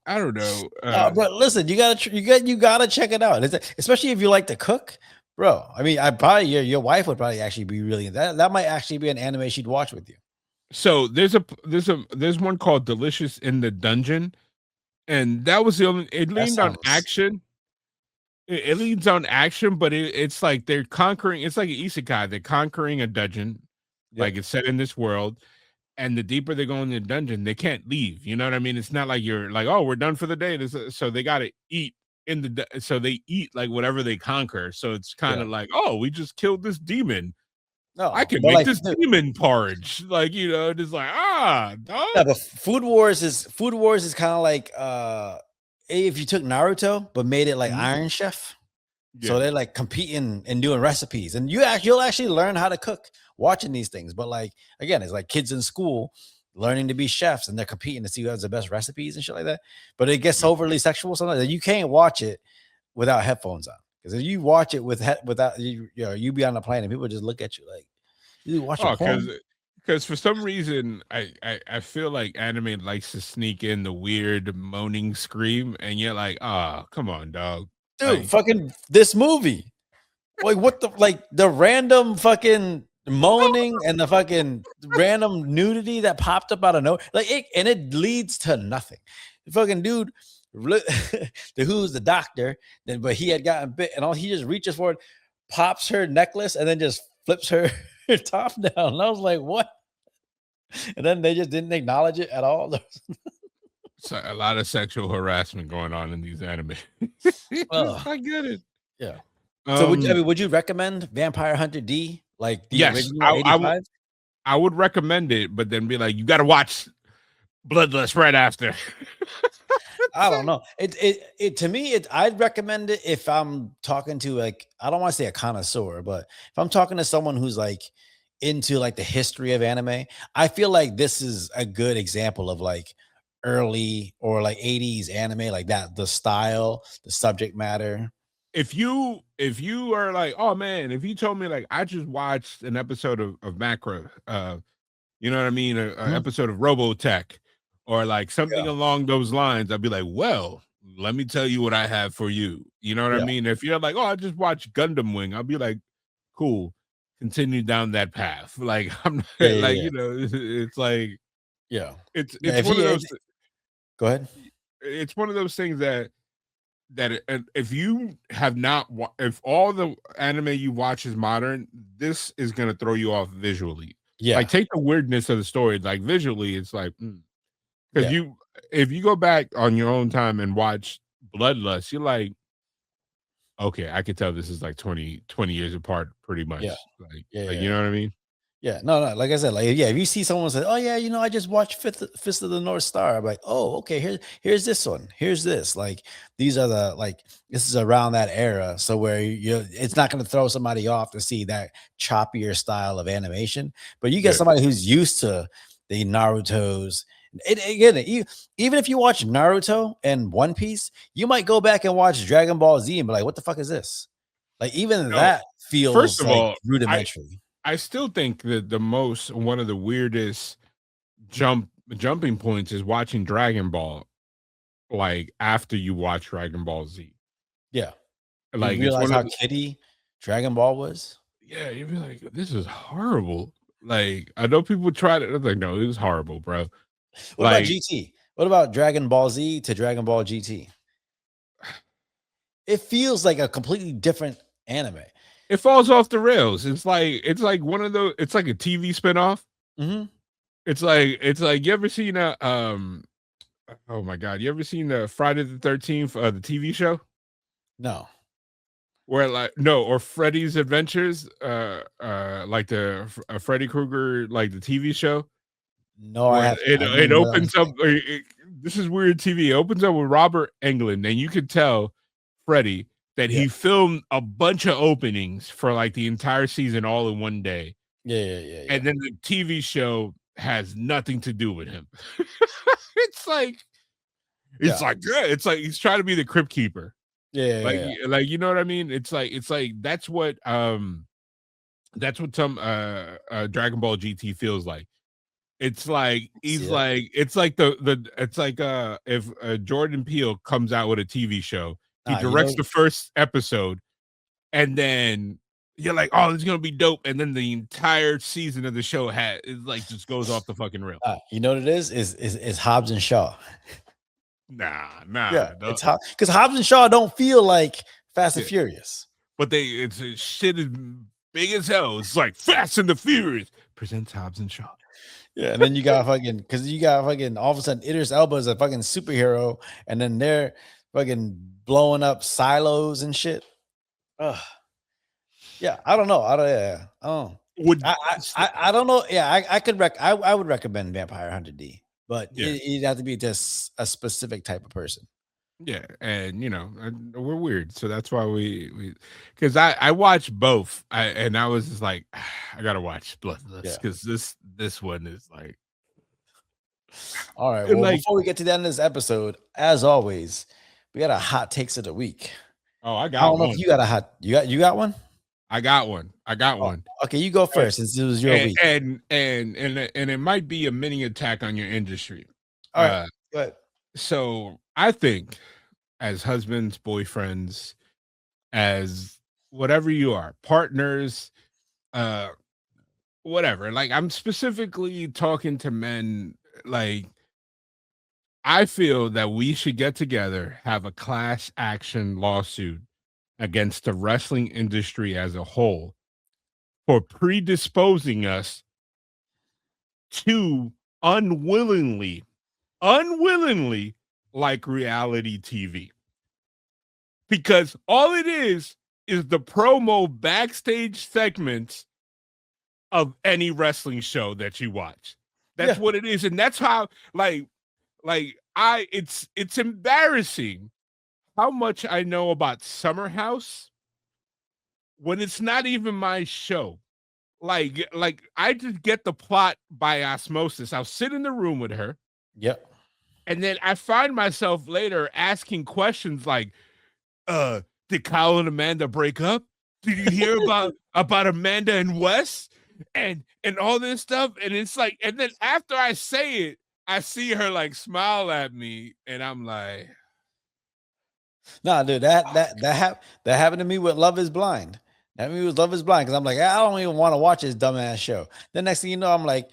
I don't know. But listen, you gotta check it out. Especially if you like to cook, bro. I mean, I probably your wife would probably actually be really that might actually be an anime she'd watch with you. So there's one called Delicious in the Dungeon, and that was the only. It leaned on action. It leads on action, but it's like they're conquering. It's like an isekai. They're conquering a dungeon, like it's set in this world. And the deeper they go in the dungeon, they can't leave. You know what I mean? It's not like you're like, oh, we're done for the day. So they got to eat so they eat like whatever they conquer. So it's kind of like, oh, we just killed this demon. No, I can make this demon porridge. Like, just like, dog. Yeah, but Food Wars is kind of like if you took Naruto but made it like Iron Chef. Yeah. So they're like competing and doing recipes, and you'll actually learn how to cook watching these things. But like again, it's like kids in school learning to be chefs, and they're competing to see who has the best recipes and shit like that. But it gets overly sexual sometimes. You can't watch it without headphones on, because if you watch it without you be on the plane and people just look at you like you watch it. Because for some reason I feel like anime likes to sneak in the weird moaning scream, and you're like, come on, dog. Dude, fucking this movie. Like what the random fucking moaning and the fucking random nudity that popped up out of nowhere. And it leads to nothing. The fucking dude, who's the doctor, but he had gotten bit, and all he just reaches for it, pops her necklace, and then just flips her top down. And I was like, what? And then they just didn't acknowledge it at all. So a lot of sexual harassment going on in these anime. I get it. Yeah. So would you recommend Vampire Hunter D? Like the original 85? I would recommend it, but then be like, you got to watch Bloodlust right after. I don't know. It to me, I'd recommend it if I'm talking to like, I don't want to say a connoisseur, but if I'm talking to someone who's like into like the history of anime, I feel like this is a good example of like early or like 80s anime, like that, the style, the subject matter. if you are like, oh man, if you told me like I just watched an episode of Macro, you know what I mean, a episode of Robotech, or like something along those lines, I'd be like, well, let me tell you what I have for you. You know what I mean? If you're like, oh, I just watched Gundam Wing, I'll be like, cool, continue down that path. Like I'm not, you know, it's like, it's one of those. Go ahead. It's one of those things that if you have not, if all the anime you watch is modern, this is gonna throw you off visually. Like take the weirdness of the story, like visually, it's like because if you go back on your own time and watch Bloodlust, you're like, okay, I could tell this is like 20 years apart, pretty much. Like, you know what I mean? Yeah, no, like I said, like if you see someone say, "Oh yeah, you know, I just watched Fist of the North Star," I'm like, "Oh, okay, here's this one, here's this." Like these are the this is around that era, so where it's not going to throw somebody off to see that choppier style of animation, but you get somebody who's used to the Naruto's. Even if you watch Naruto and One Piece, you might go back and watch Dragon Ball Z and be like, "What the fuck is this?" Like even that feels first of like all, rudimentary. I still think that one of the weirdest jumping points is watching Dragon Ball, like after you watch Dragon Ball Z. Yeah, like you realize how kiddie Dragon Ball was. Yeah, you'd be like, this is horrible. Like I know people tried it. I was like, no, it was horrible, bro. What about GT? What about Dragon Ball Z to Dragon Ball GT? It feels like a completely different anime. It falls off the rails. It's like one of those. It's like a TV spinoff. It's like you ever seen a oh my god, you ever seen the Friday the 13th the TV show? No. Where or Freddy's Adventures, like the Freddy Krueger, like the TV show. No, it opens up. This is weird TV. It opens up with Robert Englund, and you could tell Freddy that he filmed a bunch of openings for like the entire season all in one day. Yeah. And then the TV show has nothing to do with him. It's like he's trying to be the crypt keeper. Like you know what I mean? It's like that's what some Dragon Ball GT feels like. It's like he's like it's like it's like if Jordan Peele comes out with a TV show, he directs the first episode, and then you're like, oh, this is gonna be dope, and then the entire season of the show just goes off the fucking rail. You know what it is Hobbs and Shaw. Nah. Yeah, it's because Hobbs and Shaw don't feel like Fast and Furious, but it's shit is big as hell. It's like Fast and the Furious presents Hobbs and Shaw. Yeah, and then you got all of a sudden Idris Elba is a fucking superhero, and then they're fucking blowing up silos and shit. Ugh. Yeah, I don't know. I don't know. Yeah, I would recommend Vampire Hunter D, but you'd have to be just a specific type of person. Yeah, and we're weird, so that's why we because I watched both, and I was just like, I gotta watch Bloodlust because this one is like, all right. Well, before we get to the end of this episode, as always, we got a hot takes of the week. Oh, I don't know if you got a hot. You got one. I got one. Okay, you go first since it was your week, and it might be a mini attack on your industry. All right, go ahead. So I think as husbands, boyfriends, as whatever you are, partners, whatever. Like I'm specifically talking to men. Like I feel that we should get together, have a class action lawsuit against the wrestling industry as a whole for predisposing us to unwillingly like reality TV, because all it is the promo backstage segments of any wrestling show that you watch. That's what it is, and that's how it's embarrassing how much I know about Summer House when it's not even my show. Like I just get the plot by osmosis. I'll sit in the room with her. Yep. And then I find myself later asking questions like, did Kyle and Amanda break up? Did you hear about Amanda and Wes and all this stuff? And it's like, and then after I say it, I see her like smile at me, and I'm like, nah, dude, that happened to me with Love Is Blind. That me was Love Is Blind, because I'm like, I don't even want to watch this dumbass show. The next thing you know, I'm like,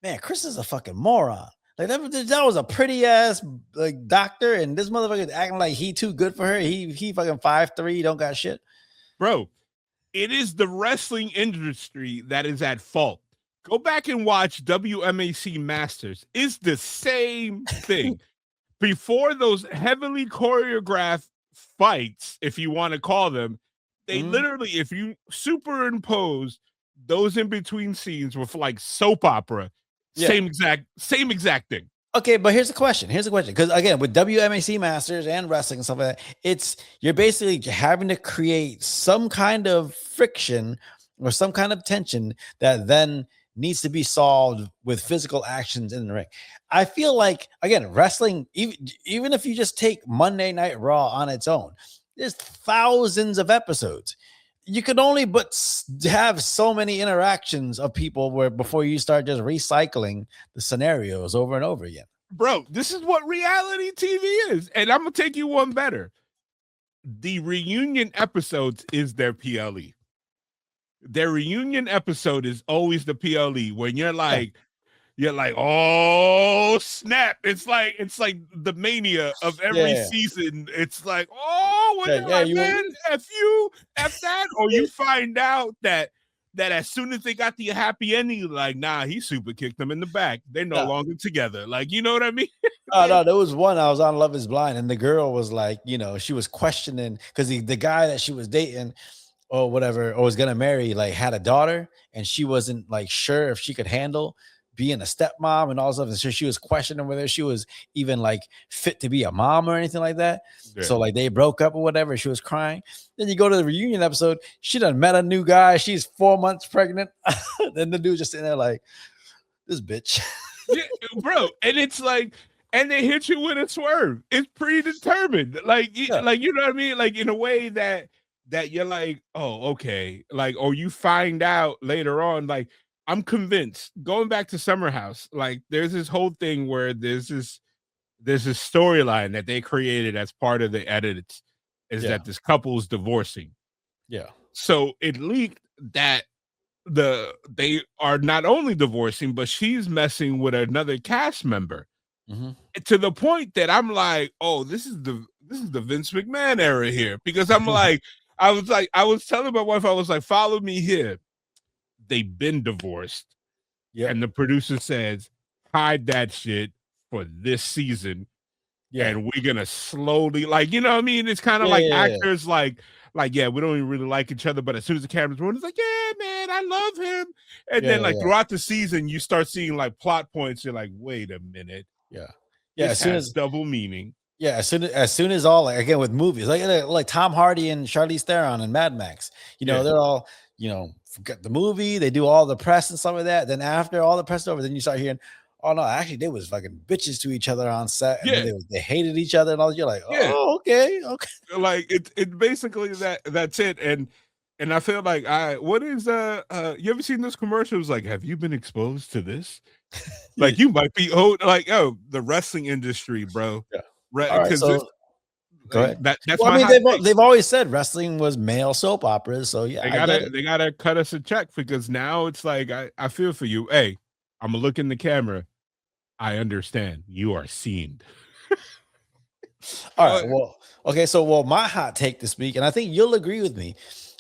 man, Chris is a fucking moron. Like that was a pretty ass like doctor, and this motherfucker acting like he too good for her. He fucking 5'3", don't got shit. bro, it is the wrestling industry that is at fault. Go back and watch WMAC Masters. It's the same thing. Before those heavily choreographed fights, if you want to call them, they literally, if you superimpose those in between scenes with like soap opera, same exact thing. Okay, but here's the question. Because again, with WMAC Masters and wrestling and stuff like that, you're basically having to create some kind of friction or some kind of tension that then needs to be solved with physical actions in the ring. I feel like, again, wrestling, even if you just take Monday Night Raw on its own, there's thousands of episodes. You could only but have so many interactions of people before you start just recycling the scenarios over and over again. Bro, this is what reality TV is. And I'm going to take you one better. The reunion episodes is their PLE. Their reunion episode is always the PLE when you're like, oh snap. It's like the mania of every season. It's like, oh, what man, F you, F that. Or you find out that as soon as they got the happy ending, like, nah, he super kicked them in the back. They're no longer together. Like, you know what I mean? Oh, no, there was one, I was on Love Is Blind, and the girl was like, she was questioning, because the guy that she was dating or whatever, or was gonna marry, like, had a daughter, and she wasn't like sure if she could handle being a stepmom and all stuff. And so she was questioning whether she was even like fit to be a mom or anything like that. Yeah. So like they broke up or whatever. She was crying. Then you go to the reunion episode. She done met a new guy. She's 4 months pregnant. Then the dude just sitting there like, this bitch. Yeah, bro. And it's like, and they hit you with a swerve. It's predetermined. Like, like, you know what I mean? Like in a way that you're like, oh, okay. Like, or you find out later on, like, I'm convinced, going back to Summer House, like there's this whole thing where there's this storyline that they created as part of the edits is that this couple is divorcing. Yeah. So it leaked that they are not only divorcing, but she's messing with another cast member to the point that I'm like, oh, this is the Vince McMahon era here, because I'm like, I was telling my wife, I was like, follow me here. They've been divorced. Yeah. And the producer says, hide that shit for this season. Yeah. And we're gonna slowly, like, you know what I mean? It's kind of like actors like, yeah, we don't even really like each other, but as soon as the camera's rolling, it's like, yeah, man, I love him. And then like throughout the season, you start seeing like plot points. You're like, wait a minute. Yeah. Yeah. As soon as double meaning. Yeah, as soon as all, like, again with movies, like Tom Hardy and Charlize Theron and Mad Max, they're all, forget the movie, they do all the press and stuff like that. Then after all the press over, then you start hearing, oh no, actually they was fucking bitches to each other on set, and then they hated each other and all. You're like, oh, okay. Like it basically that's it. And I feel like what is you ever seen this commercial? It's like, have you been exposed to this? Like you might be old, like, oh, the wrestling industry, bro. Yeah. Right, so go ahead. That's well, I mean, they've always said wrestling was male soap operas, so yeah, they gotta cut us a check, because now it's like I feel for you. Hey, I'm gonna look in the camera. I understand you are seen. All right. Well, okay. So, my hot take this week, and I think you'll agree with me,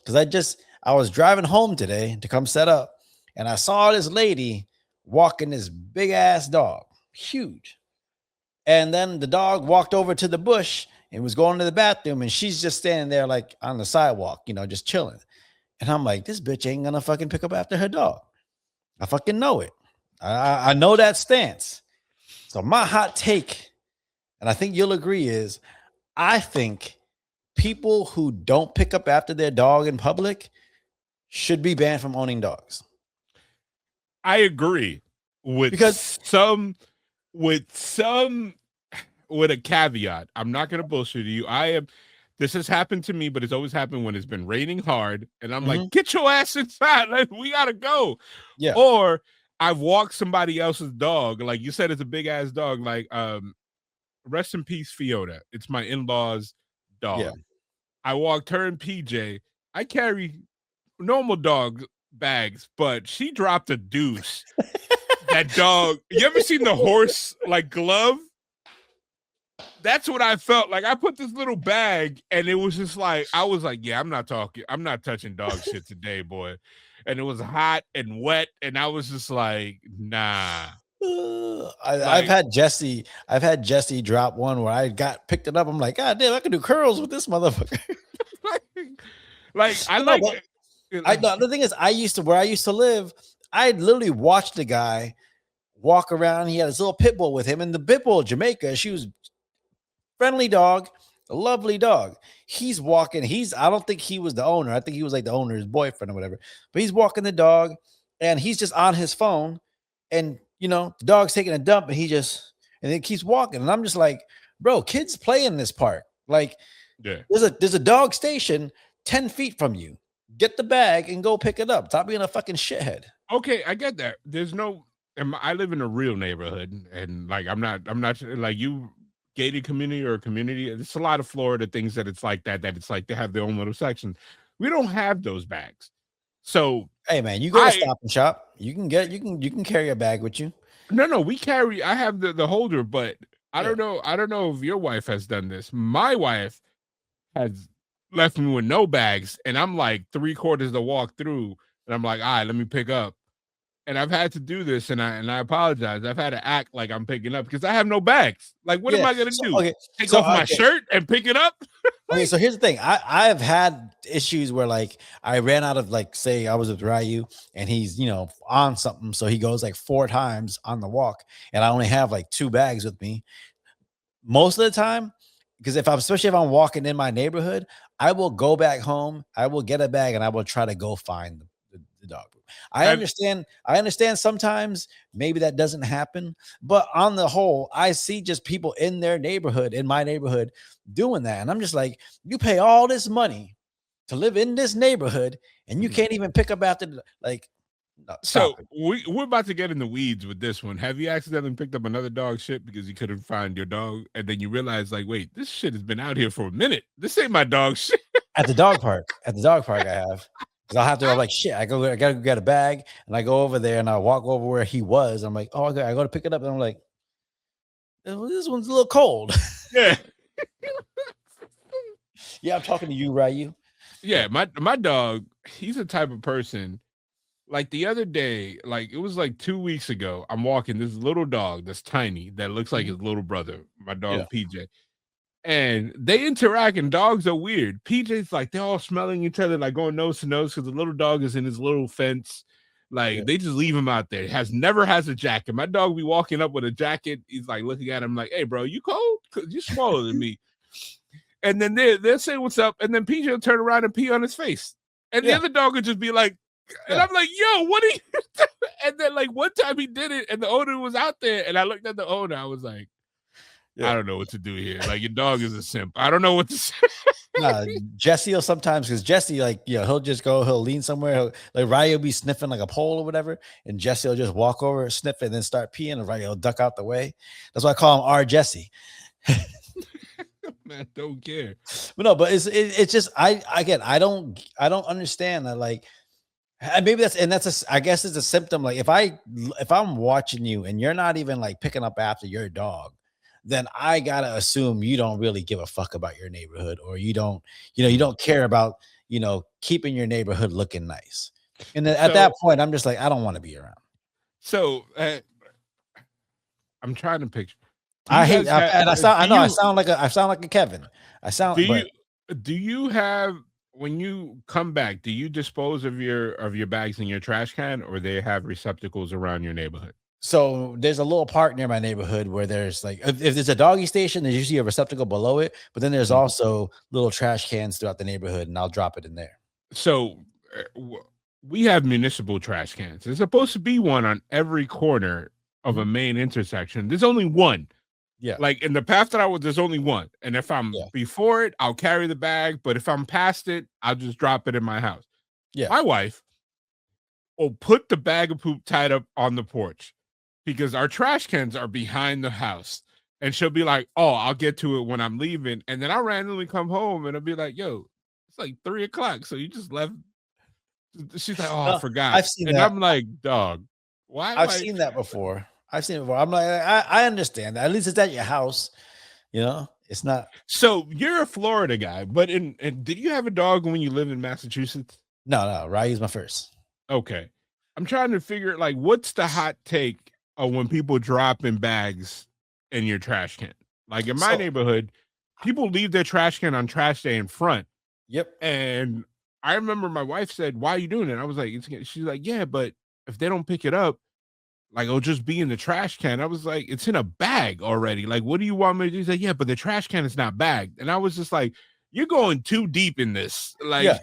because I was driving home today to come set up, and I saw this lady walking this big ass dog, huge. And then the dog walked over to the bush and was going to the bathroom, and she's just standing there like on the sidewalk, just chilling. And I'm like, this bitch ain't gonna fucking pick up after her dog. I fucking know it. I know that stance. So my hot take, and I think you'll agree, is I think people who don't pick up after their dog in public should be banned from owning dogs. I agree with with a caveat. I'm not going to bullshit you. This has happened to me, but it's always happened when it's been raining hard, and I'm like, "Get your ass inside! Like, we gotta go." Yeah. Or I've walked somebody else's dog, like you said, it's a big ass dog. Like, rest in peace, Fiona. It's my in-laws' dog. Yeah. I walked her and PJ. I carry normal dog bags, but she dropped a deuce. That dog. You ever seen the horse like glove? That's what I felt like. I put this little bag, and it was just like, I was like, yeah, I'm not touching dog shit today, boy. And it was hot and wet, and I was just like, nah. I've had Jesse drop one where I picked it up. I'm like, God damn, I can do curls with this motherfucker. The thing is, where I used to live, I literally watched the guy walk around. He had his little pit bull with him, and the pit bull, Jamaica, she was friendly dog, a lovely dog. He's walking. I don't think he was the owner. I think he was like the owner's boyfriend or whatever. But he's walking the dog, and he's just on his phone, and the dog's taking a dump, and it keeps walking. And I'm just like, bro, kids play in this park. Like, yeah, there's a dog station 10 feet from you. Get the bag and go pick it up. Stop being a fucking shithead. Okay, I get that. I live in a real neighborhood, and like I'm not like you. Gated community or a community. It's a lot of Florida things that it's like that it's like they have their own little section. We don't have those bags. So hey man, you go to Stop and Shop. You can carry a bag with you. No, I have the holder, but I don't know if your wife has done this. My wife has left me with no bags, and I'm like 3/4 to walk through, and I'm like, all right, let me pick up. And I've had to do this, and I apologize. I've had to act like I'm picking up because I have no bags. Like, what am I gonna do? Okay, Take off my shirt and pick it up? Okay, so here's the thing. I have had issues where like I ran out of, like, say I was with Ryu and he's on something, so he goes like 4 times on the walk, and I only have like 2 bags with me. Most of the time, because especially if I'm walking in my neighborhood, I will go back home, I will get a bag, and I will try to go find the dog. I understand sometimes maybe that doesn't happen, but on the whole, I see just people in my neighborhood doing that. And I'm just like, you pay all this money to live in this neighborhood and you can't even pick up after, like, no, so we're about to get in the weeds with this one. Have you accidentally picked up another dog shit because you couldn't find your dog, and then you realize, like, wait, this shit has been out here for a minute. This ain't my dog shit. At the dog park, I have. Because I'll have to, I'm like, shit, I gotta go get a bag, and I go over there and I walk over where he was. I'm like, oh, I go to pick it up, and I'm like, this one's a little cold. Yeah. Yeah, I'm talking to you, Ryu. Yeah, my dog, he's the type of person, like the other day, like it was like 2 weeks ago, I'm walking this little dog that's tiny that looks like his little brother, my dog PJ. And they interact, and dogs are weird. PJ's like, they're all smelling each other, like going nose to nose, because the little dog is in his little fence. Like, they just leave him out there. Never has a jacket. My dog be walking up with a jacket. He's like looking at him like, hey, bro, you cold? Because you're smaller than me. And then they'll say what's up, and then PJ will turn around and pee on his face. And the other dog would just be like, and I'm like, yo, what are you doing? And then, like, one time he did it, and the owner was out there, and I looked at the owner. I was like, I don't know what to do here. Like, your dog is a simp. I don't know what to say. Jesse will sometimes, because Jesse, like, he'll lean somewhere. Like, Ryu will be sniffing like a pole or whatever, and Jesse will just walk over, sniff it, and then start peeing, and Ryu will duck out the way. That's why I call him R. Jesse. Man, don't care. But no, but it's just I don't understand that. Like, maybe I guess it's a symptom. Like, if I'm watching you and you're not even like picking up after your dog, then I gotta assume you don't really give a fuck about your neighborhood, or you don't care about keeping your neighborhood looking nice. And then at that point, I'm just like, I don't want to be around. So I'm trying to picture. I sound like a Kevin. Do you have, when you come back, do you dispose of your bags in your trash can, or they have receptacles around your neighborhood? So there's a little park near my neighborhood where there's like, if there's a doggy station, there's usually a receptacle below it, but then there's also little trash cans throughout the neighborhood, and I'll drop it in there. So we have municipal trash cans. There's supposed to be one on every corner of a main intersection. There's only one. Yeah. Like in the path that I was, there's only one. And if I'm Yeah. before it, I'll carry the bag. But if I'm past it, I'll just drop it in my house. Yeah. My wife will put the bag of poop tied up on the porch because our trash cans are behind the house. And she'll be like, oh, I'll get to it when I'm leaving. And then I'll randomly come home and I'll be like, yo, it's like 3 o'clock. So you just left. She's like, oh, I forgot. I've seen and that. I'm like, dog, why? I've seen that before. I've seen it before. I'm like, I understand that. At least it's at your house. You know, it's not. So you're a Florida guy, but and did you have a dog when you lived in Massachusetts? No, Ryu's my first. Okay. I'm trying to figure like what's the hot take of when people drop in bags in your trash can. Like in my neighborhood, people leave their trash can on trash day in front. Yep. And I remember my wife said, why are you doing it? I was like, she's like, yeah, but if they don't pick it up, like it'll just be in the trash can. I was like, it's in a bag already. Like, what do you want me to do? He's like, yeah, but the trash can is not bagged. And I was just like, you're going too deep in this. Like, yeah.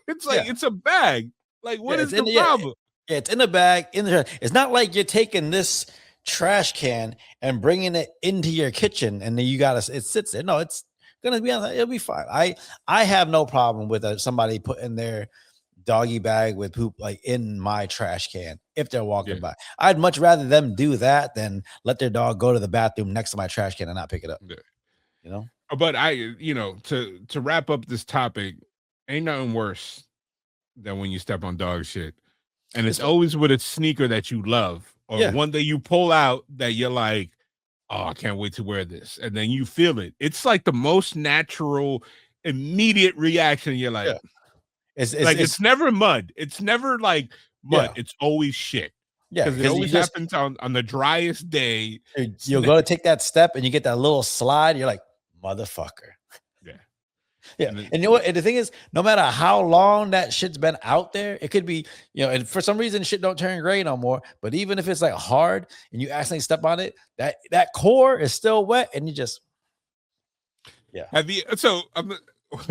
it's like, it's a bag. Like, what is the problem? Yeah, it's in a bag. It's not like you're taking this trash can and bringing it into your kitchen and then it sits there. No, it's gonna be it'll be fine. I have no problem with somebody putting their doggy bag with poop like in my trash can if they're walking by. I'd much rather them do that than let their dog go to the bathroom next to my trash can and not pick it up. You know, but to wrap up this topic, ain't nothing worse than when you step on dog shit. And it's always with a sneaker that you love or one that you pull out that you're like, oh, I can't wait to wear this. And then you feel it. It's like the most natural, immediate reaction. You're like, it's never mud. It's never like mud. It's always shit. Yeah. Because it always happens on the driest day. You'll go to take that step and you get that little slide. You're like, motherfucker. Yeah. And you know what? And the thing is, no matter how long that shit's been out there, it could be, and for some reason shit don't turn gray no more. But even if it's like hard and you accidentally step on it, that core is still wet and you just Have you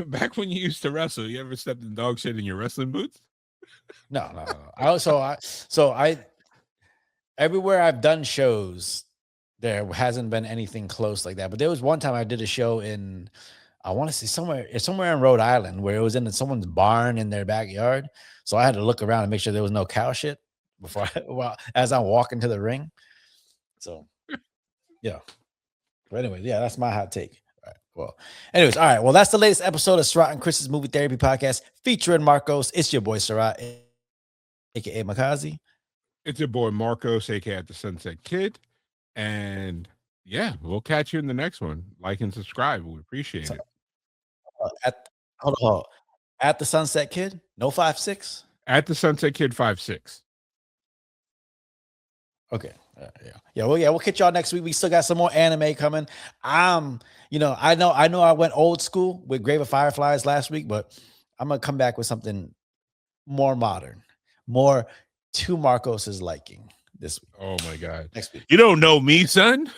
back when you used to wrestle, you ever stepped in dog shit in your wrestling boots? No. I everywhere I've done shows, there hasn't been anything close like that. But there was one time I did a show in I want to say somewhere in Rhode Island where it was in someone's barn in their backyard. So I had to look around and make sure there was no cow shit as I'm walking to the ring. So, yeah. But anyway, that's my hot take. All right. Well, anyways, all right. Well, that's the latest episode of Sarat and Chris's Movie Therapy Podcast featuring Marcos. It's your boy Sarat, aka Makazi. It's your boy Marcos, aka the Sunset Kid, and we'll catch you in the next one. Like and subscribe. We appreciate it. Hold on. At the Sunset Kid? No 5'6"? At the Sunset Kid 5'6". Okay. We'll catch y'all next week. We still got some more anime coming. I know I went old school with Grave of Fireflies last week, but I'm gonna come back with something more modern, more to Marcos's liking this week. Oh my God. Next week. You don't know me, son.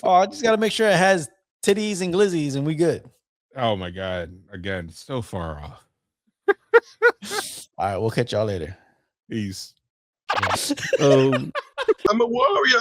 I just gotta make sure it has titties and glizzies and we good. Oh my God. Again, so far off. All right, we'll catch y'all later. Peace. I'm a warrior.